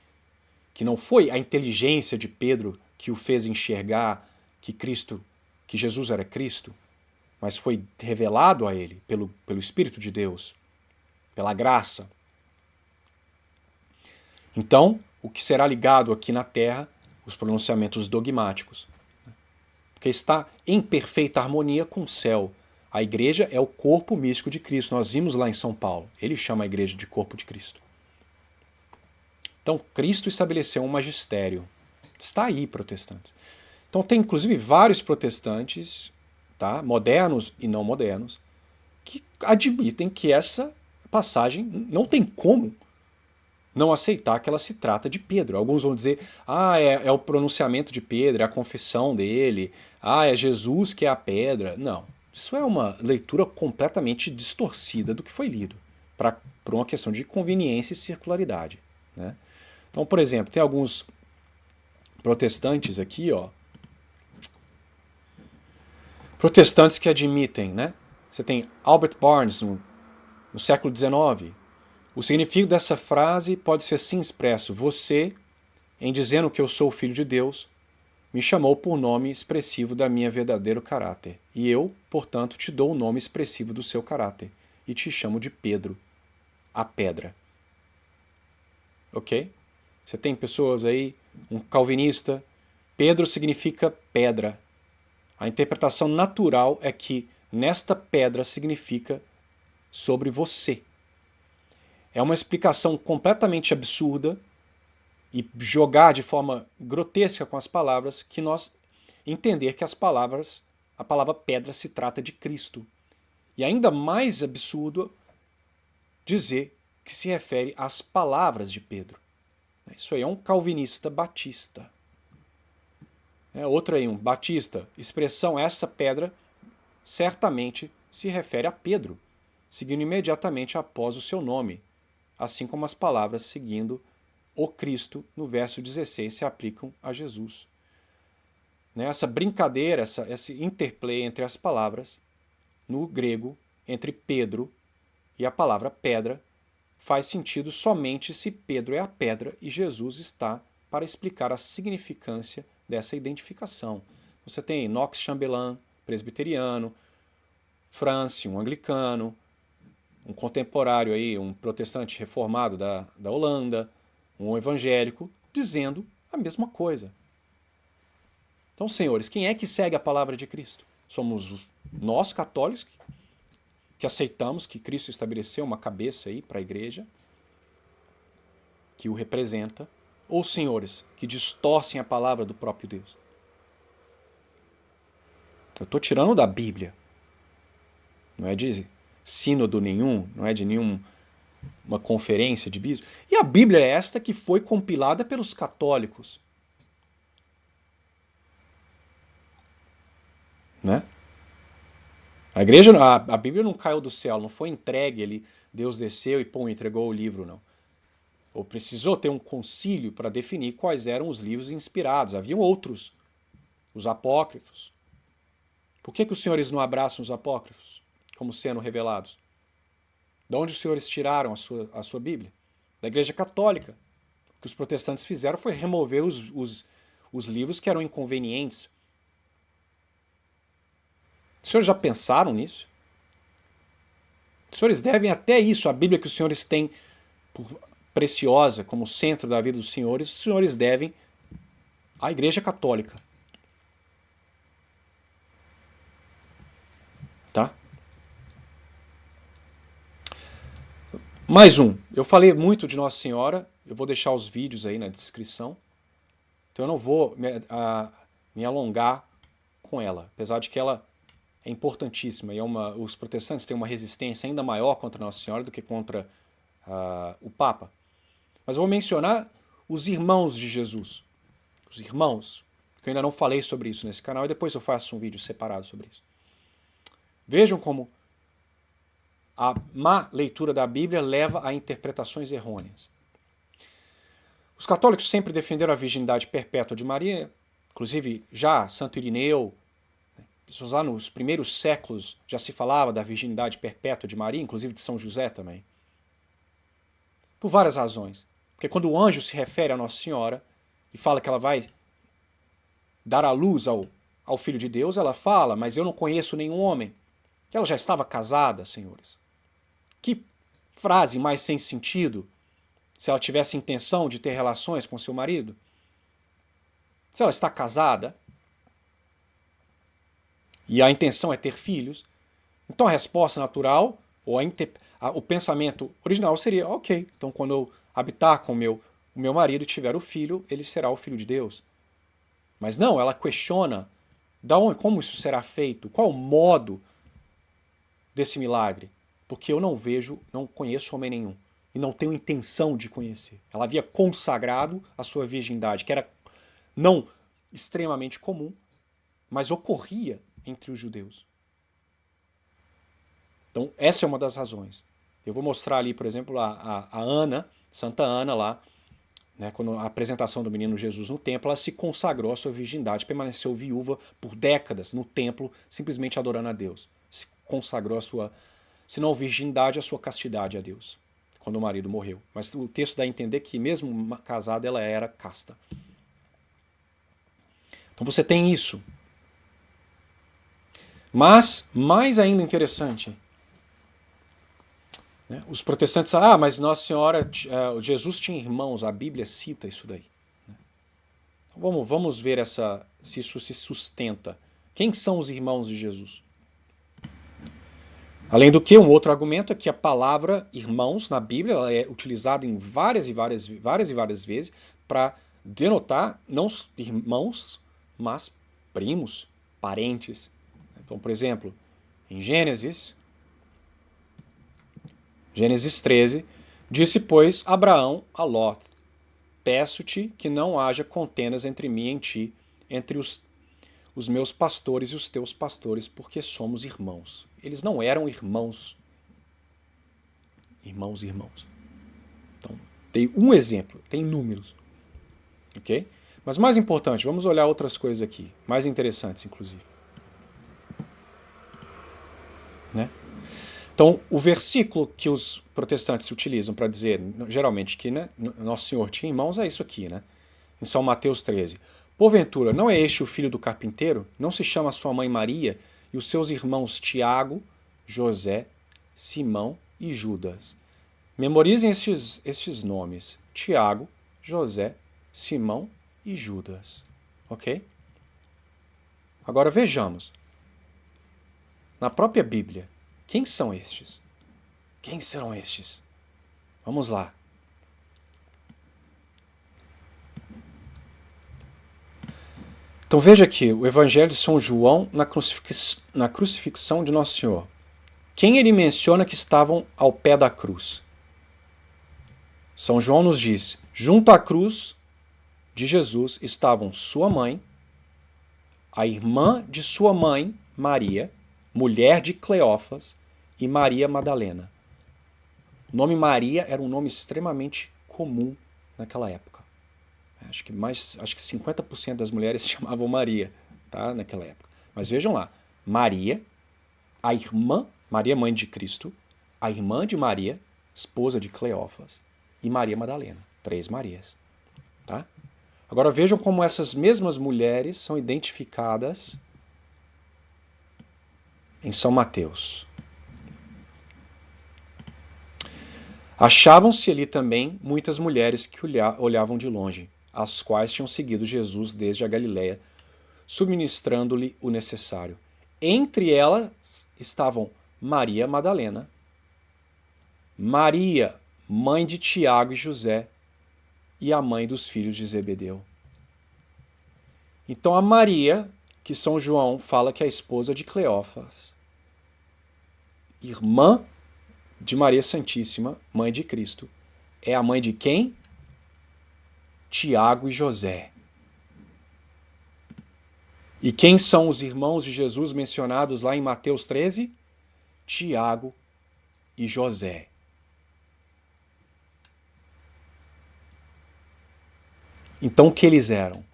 que não foi a inteligência de Pedro que o fez enxergar que Jesus era Cristo, mas foi revelado a ele pelo Espírito de Deus, pela graça. Então, o que será ligado aqui na terra, os pronunciamentos dogmáticos, porque está em perfeita harmonia com o céu. A igreja é o corpo místico de Cristo. Nós vimos lá em São Paulo. Ele chama a igreja de corpo de Cristo. Então, Cristo estabeleceu um magistério. Está aí, protestantes. Então, tem inclusive vários protestantes, tá, modernos e não modernos, que admitem que essa passagem não tem como não aceitar que ela se trata de Pedro. Alguns vão dizer, é o pronunciamento de Pedro, é a confissão dele, é Jesus que é a pedra. Não, isso é uma leitura completamente distorcida do que foi lido, por uma questão de conveniência e circularidade, né? Então, por exemplo, tem alguns protestantes aqui, protestantes que admitem, né? Você tem Albert Barnes, no século XIX. O significado dessa frase pode ser assim expresso: você, em dizendo que eu sou o Filho de Deus, me chamou por nome expressivo da minha verdadeiro caráter. E eu, portanto, te dou o nome expressivo do seu caráter. E te chamo de Pedro, a pedra. Ok? Você tem pessoas aí, um calvinista, Pedro significa pedra. A interpretação natural é que nesta pedra significa sobre você. É uma explicação completamente absurda e jogar de forma grotesca com as palavras que nós entender que a palavra pedra se trata de Cristo. E ainda mais absurdo dizer que se refere às palavras de Pedro. Isso aí é um calvinista batista. Outro aí, um batista, expressão essa pedra certamente se refere a Pedro, seguindo imediatamente após o seu nome, assim como as palavras seguindo o Cristo no verso 16 se aplicam a Jesus. Essa brincadeira, esse interplay entre as palavras, no grego, entre Pedro e a palavra pedra, faz sentido somente se Pedro é a pedra e Jesus está para explicar a significância dessa identificação. Você tem Knox Chambellan, presbiteriano, France, um anglicano, um contemporâneo aí, um protestante reformado da Holanda, um evangélico, dizendo a mesma coisa. Então, senhores, quem é que segue a palavra de Cristo? Somos nós, católicos, que aceitamos que Cristo estabeleceu uma cabeça aí para a igreja, que o representa, ou senhores que distorcem a palavra do próprio Deus? Eu estou tirando da Bíblia. Não é de sínodo nenhum, não é de nenhuma conferência de bispo. E a Bíblia é esta que foi compilada pelos católicos. Né? A igreja, a Bíblia não caiu do céu, não foi entregue ali, Deus desceu e entregou o livro, não. Ou precisou ter um concílio para definir quais eram os livros inspirados. Haviam outros, os apócrifos. Por que os senhores não abraçam os apócrifos como sendo revelados? De onde os senhores tiraram a sua Bíblia? Da Igreja Católica. O que os protestantes fizeram foi remover os livros que eram inconvenientes. Os senhores já pensaram nisso? Os senhores devem até isso, a Bíblia que os senhores têm preciosa como centro da vida dos senhores devem à Igreja Católica. Tá? Mais um. Eu falei muito de Nossa Senhora, eu vou deixar os vídeos aí na descrição. Então eu não vou me alongar com ela, apesar de que ela é importantíssima e os protestantes têm uma resistência ainda maior contra Nossa Senhora do que contra o Papa. Mas eu vou mencionar os irmãos de Jesus. Os irmãos, que eu ainda não falei sobre isso nesse canal e depois eu faço um vídeo separado sobre isso. Vejam como a má leitura da Bíblia leva a interpretações errôneas. Os católicos sempre defenderam a virgindade perpétua de Maria, inclusive já Santo Irineu, pessoas lá nos primeiros séculos já se falava da virgindade perpétua de Maria, inclusive de São José também. Por várias razões. Porque quando o anjo se refere a Nossa Senhora e fala que ela vai dar à luz ao Filho de Deus, ela fala, mas eu não conheço nenhum homem. Ela já estava casada, senhores. Que frase mais sem sentido se ela tivesse intenção de ter relações com seu marido? Se ela está casada e a intenção é ter filhos, então a resposta natural, ou o pensamento original seria, ok, então quando eu habitar com o meu marido e tiver o filho, ele será o filho de Deus. Mas não, ela questiona como isso será feito, qual o modo desse milagre, porque eu não conheço homem nenhum e não tenho intenção de conhecer. Ela havia consagrado a sua virgindade, que era não extremamente comum, mas ocorria entre os judeus. Então, essa é uma das razões. Eu vou mostrar ali, por exemplo, a Ana, Santa Ana lá, né, quando a apresentação do menino Jesus no templo, ela se consagrou à sua virgindade, permaneceu viúva por décadas no templo, simplesmente adorando a Deus. Se consagrou a sua, se não virgindade, a sua castidade a Deus, quando o marido morreu. Mas o texto dá a entender que mesmo casada ela era casta. Então você tem isso. Mas, mais ainda interessante, né, os protestantes, mas Nossa Senhora, Jesus tinha irmãos, a Bíblia cita isso daí. Então vamos ver se isso se sustenta. Quem são os irmãos de Jesus? Além do que, um outro argumento é que a palavra irmãos na Bíblia ela é utilizada em várias vezes para denotar não irmãos, mas primos, parentes. Então, por exemplo, em Gênesis 13, disse, pois, Abraão a Ló, peço-te que não haja contendas entre mim e ti, entre os meus pastores e os teus pastores, porque somos irmãos. Eles não eram irmãos. Irmãos. Então, tem um exemplo, tem números. Ok? Mas mais importante, vamos olhar outras coisas aqui, mais interessantes, inclusive. Né? Então, o versículo que os protestantes utilizam para dizer, geralmente, que né, Nosso Senhor tinha irmãos, é isso aqui, né? Em São Mateus 13. Porventura, não é este o filho do carpinteiro? Não se chama sua mãe Maria e os seus irmãos Tiago, José, Simão e Judas? Memorizem estes nomes: Tiago, José, Simão e Judas. Ok? Agora vejamos. Na própria Bíblia, quem são estes? Quem serão estes? Vamos lá. Então veja aqui, o Evangelho de São João na crucifixão de Nosso Senhor. Quem ele menciona que estavam ao pé da cruz? São João nos diz, junto à cruz de Jesus estavam sua mãe, a irmã de sua mãe, Maria, mulher de Cleófas, e Maria Madalena. O nome Maria era um nome extremamente comum naquela época. Acho que 50% das mulheres se chamavam Maria, tá? Naquela época. Mas vejam lá, Maria, a irmã, Maria mãe de Cristo, a irmã de Maria, esposa de Cleófas, e Maria Madalena, 3 Marias, tá? Agora vejam como essas mesmas mulheres são identificadas em São Mateus. Achavam-se ali também muitas mulheres que olhavam de longe, as quais tinham seguido Jesus desde a Galiléia, subministrando-lhe o necessário. Entre elas estavam Maria Madalena, Maria, mãe de Tiago e José, e a mãe dos filhos de Zebedeu. Então a Maria, que São João fala que é a esposa de Cleófas, irmã de Maria Santíssima, mãe de Cristo, é a mãe de quem? Tiago e José. E quem são os irmãos de Jesus mencionados lá em Mateus 13? Tiago e José. Então o que eles eram?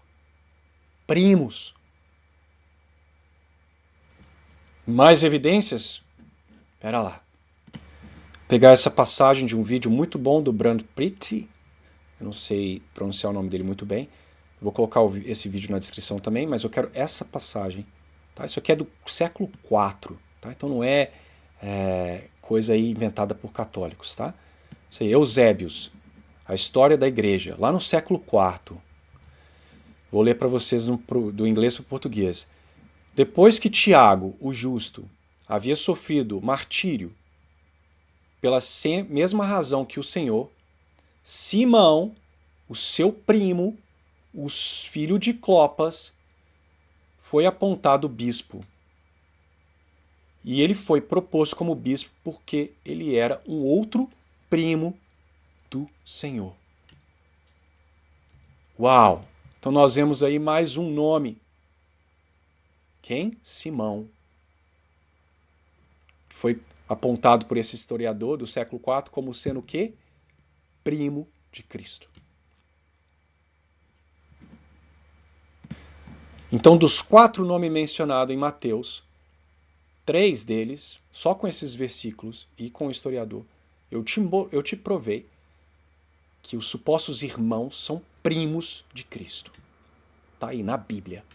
Primos. Mais evidências? Espera lá. Vou pegar essa passagem de um vídeo muito bom do Brand Pitt. Eu não sei pronunciar o nome dele muito bem. Vou colocar esse vídeo na descrição também, mas eu quero essa passagem. Tá? Isso aqui é do século IV. Tá? Então não é coisa aí inventada por católicos. Tá? Isso aí, Eusébios, a história da igreja, lá no século IV. Vou ler para vocês do inglês para o português. Depois que Tiago, o justo, havia sofrido martírio pela mesma razão que o Senhor, Simão, o seu primo, o filho de Clopas, foi apontado bispo. E ele foi proposto como bispo porque ele era um outro primo do Senhor. Uau! Então nós vemos aí mais um nome. Quem? Simão. Foi apontado por esse historiador do século IV como sendo o quê? Primo de Cristo. Então, dos 4 nomes mencionados em Mateus, 3 deles, só com esses versículos e com o historiador, eu te provei que os supostos irmãos são primos de Cristo. Está aí na Bíblia.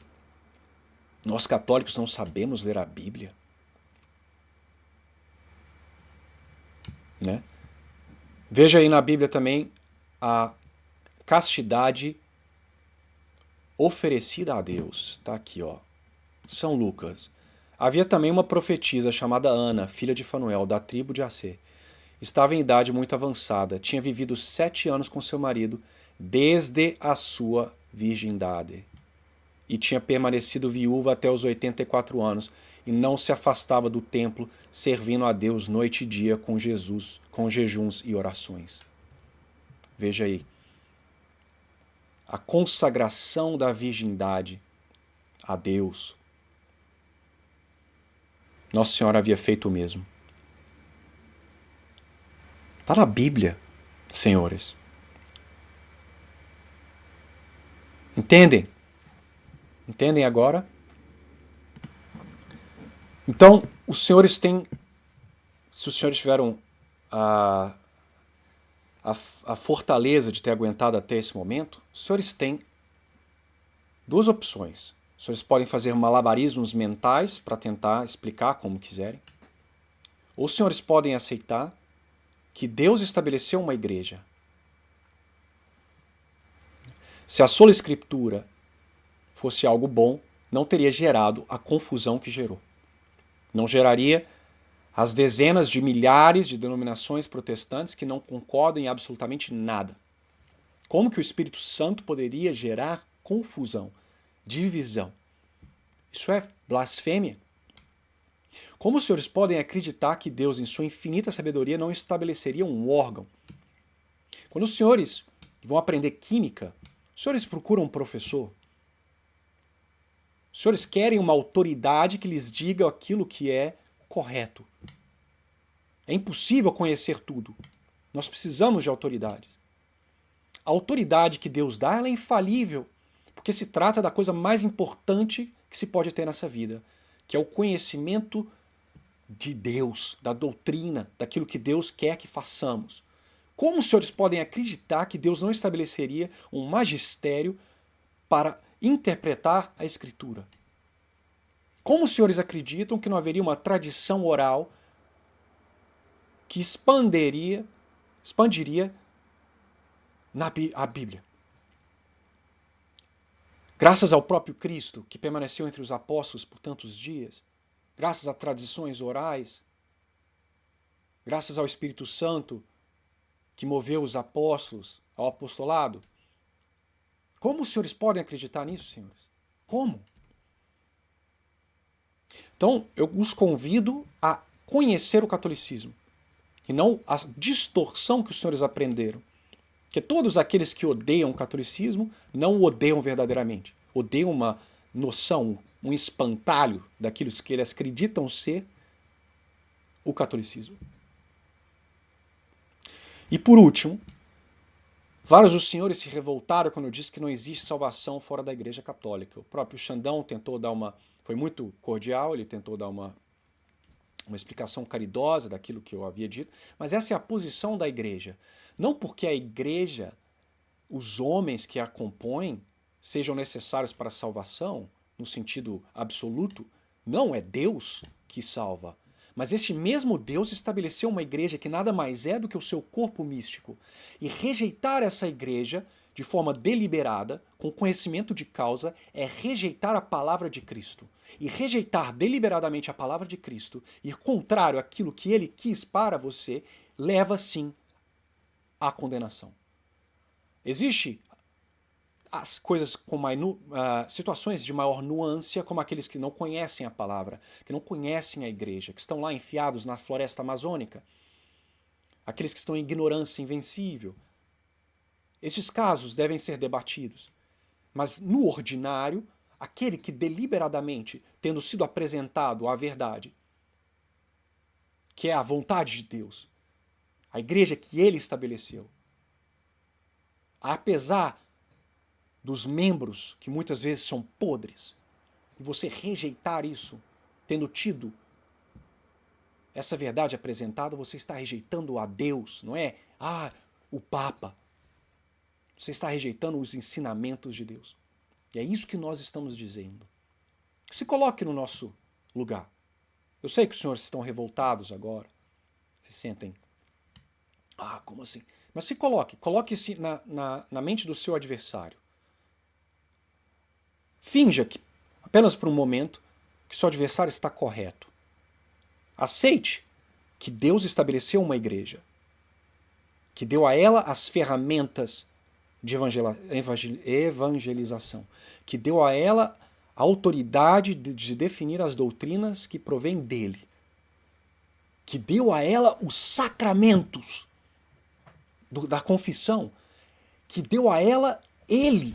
Nós católicos não sabemos ler a Bíblia. Né? Veja aí na Bíblia também a castidade oferecida a Deus. Está aqui, ó. São Lucas. Havia também uma profetisa chamada Ana, filha de Fanuel, da tribo de Asser. Estava em idade muito avançada, tinha vivido 7 anos com seu marido, desde a sua virgindade. E tinha permanecido viúva até os 84 anos, e não se afastava do templo, servindo a Deus noite e dia com Jesus, com jejuns e orações. Veja aí. A consagração da virgindade a Deus. Nossa Senhora havia feito o mesmo. Está na Bíblia, senhores. Entendem? Entendem agora? Então, os senhores têm, se os senhores tiveram a fortaleza de ter aguentado até esse momento, os senhores têm duas opções. Os senhores podem fazer malabarismos mentais para tentar explicar como quiserem. Ou os senhores podem aceitar que Deus estabeleceu uma igreja. Se a sola escritura fosse algo bom, não teria gerado a confusão que gerou. Não geraria as dezenas de milhares de denominações protestantes que não concordam em absolutamente nada. Como que o Espírito Santo poderia gerar confusão, divisão? Isso é blasfêmia. Como os senhores podem acreditar que Deus, em sua infinita sabedoria, não estabeleceria um órgão? Quando os senhores vão aprender química, os senhores procuram um professor? Os senhores querem uma autoridade que lhes diga aquilo que é correto. É impossível conhecer tudo. Nós precisamos de autoridades. A autoridade que Deus dá, ela é infalível, porque se trata da coisa mais importante que se pode ter nessa vida, que é o conhecimento de Deus, da doutrina, daquilo que Deus quer que façamos. Como os senhores podem acreditar que Deus não estabeleceria um magistério para interpretar a Escritura? Como os senhores acreditam que não haveria uma tradição oral que expandiria a Bíblia? Graças ao próprio Cristo, que permaneceu entre os apóstolos por tantos dias, graças a tradições orais, graças ao Espírito Santo, que moveu os apóstolos ao apostolado. Como os senhores podem acreditar nisso, senhores? Como? Então, eu os convido a conhecer o catolicismo, e não a distorção que os senhores aprenderam. Porque todos aqueles que odeiam o catolicismo não o odeiam verdadeiramente. Odeiam uma noção, um espantalho daquilo que eles acreditam ser o catolicismo. E por último, vários dos senhores se revoltaram quando eu disse que não existe salvação fora da Igreja Católica. O próprio Xandão tentou dar uma... Foi muito cordial, ele tentou dar uma explicação caridosa daquilo que eu havia dito, mas essa é a posição da Igreja. Não porque a Igreja, os homens que a compõem, sejam necessários para a salvação, no sentido absoluto, não é Deus que salva. Mas este mesmo Deus estabeleceu uma igreja que nada mais é do que o seu corpo místico. E rejeitar essa igreja de forma deliberada, com conhecimento de causa, é rejeitar a palavra de Cristo. E rejeitar deliberadamente a palavra de Cristo, ir contrário àquilo que ele quis para você, leva sim à condenação. Existe as coisas com situações de maior nuance, como aqueles que não conhecem a palavra, que não conhecem a igreja, que estão lá enfiados na floresta amazônica, aqueles que estão em ignorância invencível. Estes casos devem ser debatidos. Mas no ordinário, aquele que deliberadamente, tendo sido apresentado à verdade, que é a vontade de Deus, a igreja que ele estabeleceu, apesar dos membros que muitas vezes são podres, e você rejeitar isso, tendo tido essa verdade apresentada, você está rejeitando a Deus, não é? O Papa. Você está rejeitando os ensinamentos de Deus. E é isso que nós estamos dizendo. Se coloque no nosso lugar. Eu sei que os senhores estão revoltados agora, se sentem, como assim? Mas se coloque-se na mente do seu adversário. Finja que, apenas por um momento, que seu adversário está correto. Aceite que Deus estabeleceu uma igreja, que deu a ela as ferramentas de evangelização, que deu a ela a autoridade de definir as doutrinas que provêm dele, que deu a ela os sacramentos da confissão, que deu a ela ele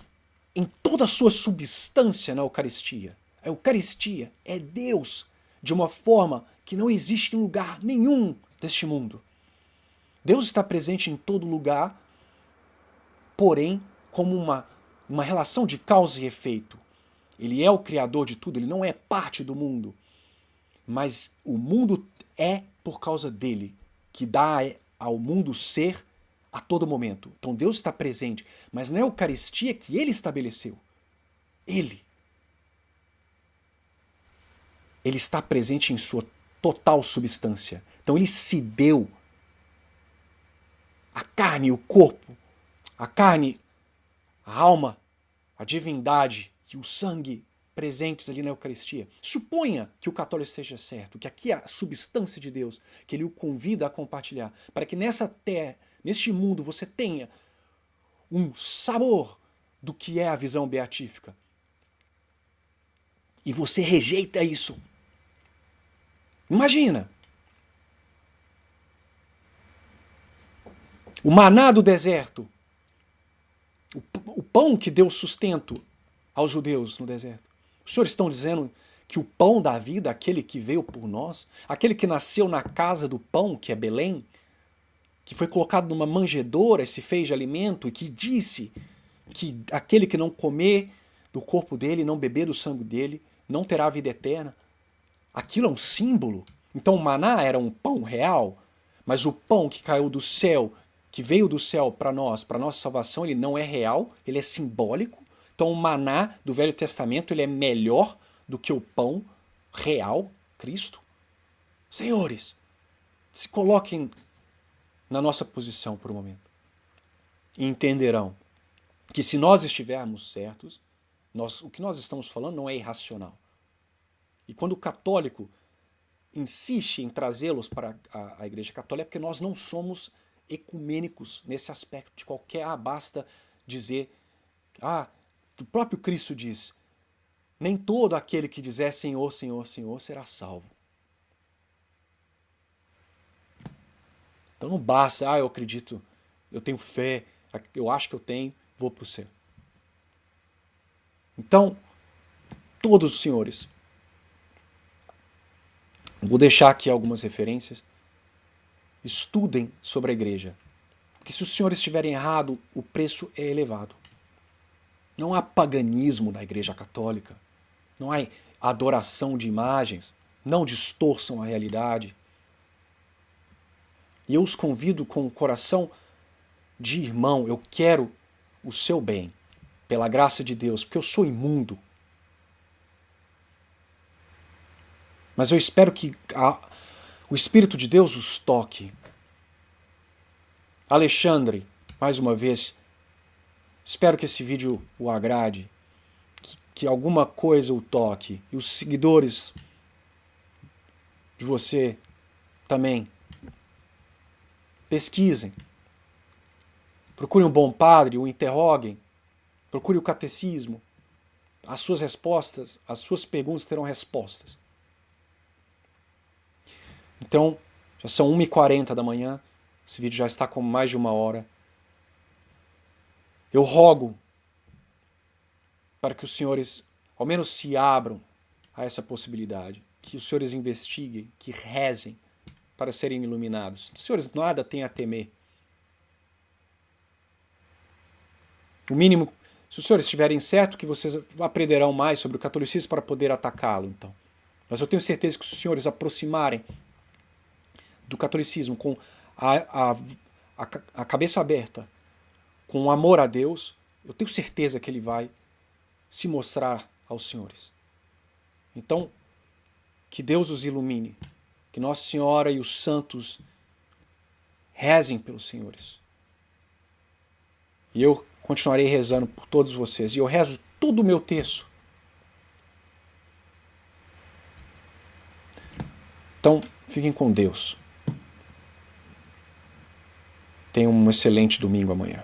em toda a sua substância na Eucaristia. A Eucaristia é Deus de uma forma que não existe em lugar nenhum deste mundo. Deus está presente em todo lugar, porém, como uma relação de causa e efeito. Ele é o criador de tudo, ele não é parte do mundo. Mas o mundo é por causa dele, que dá ao mundo ser a todo momento. Então Deus está presente, mas na Eucaristia que ele estabeleceu. Ele está presente em sua total substância. Então ele se deu. A carne, o corpo, a carne, a alma, a divindade e o sangue presentes ali na Eucaristia. Suponha que o católico esteja certo, que aqui é a substância de Deus, que ele o convida a compartilhar, para que nessa terra, neste mundo, você tenha um sabor do que é a visão beatífica. E você rejeita isso. Imagina! O maná do deserto, o pão que deu sustento aos judeus no deserto. Os senhores estão dizendo que o pão da vida, aquele que veio por nós, aquele que nasceu na casa do pão, que é Belém, que foi colocado numa manjedoura e se fez de alimento, e que disse que aquele que não comer do corpo dele, não beber do sangue dele, não terá vida eterna. Aquilo é um símbolo. Então o maná era um pão real, mas o pão que caiu do céu, que veio do céu para nós, para nossa salvação, ele não é real, ele é simbólico. Então o maná do Velho Testamento ele é melhor do que o pão real, Cristo. Senhores, se coloquem na nossa posição por um momento e entenderão que se nós estivermos certos, o que nós estamos falando não é irracional. E quando o católico insiste em trazê-los para a Igreja Católica é porque nós não somos ecumênicos nesse aspecto de qualquer... basta dizer... o próprio Cristo diz, nem todo aquele que dizer Senhor, Senhor, Senhor será salvo. Então não basta, eu acredito, eu tenho fé, eu acho que eu tenho, vou para o céu. Então, todos os senhores, vou deixar aqui algumas referências, estudem sobre a igreja. Porque se os senhores estiverem errado, o preço é elevado. Não há paganismo na Igreja Católica. Não há adoração de imagens. Não distorçam a realidade. E eu os convido com o coração de irmão. Eu quero o seu bem, pela graça de Deus, porque eu sou imundo. Mas eu espero que o Espírito de Deus os toque. Alexandre, mais uma vez, espero que esse vídeo o agrade, que alguma coisa o toque. E os seguidores de você também. Pesquisem. Procurem um bom padre, o interroguem. Procure o catecismo. As suas respostas, as suas perguntas terão respostas. Então, já são 1h40 da manhã. Esse vídeo já está com mais de 1 hora. Eu rogo para que os senhores ao menos se abram a essa possibilidade. Que os senhores investiguem, que rezem para serem iluminados. Os senhores nada têm a temer. O mínimo, se os senhores estiverem certo, que vocês aprenderão mais sobre o catolicismo para poder atacá-lo, então. Mas eu tenho certeza que se os senhores aproximarem do catolicismo com a cabeça aberta, com amor a Deus, eu tenho certeza que ele vai se mostrar aos senhores. Então, que Deus os ilumine, que Nossa Senhora e os santos rezem pelos senhores. E eu continuarei rezando por todos vocês. E eu rezo todo o meu terço Então, fiquem com Deus. Tenham um excelente domingo amanhã.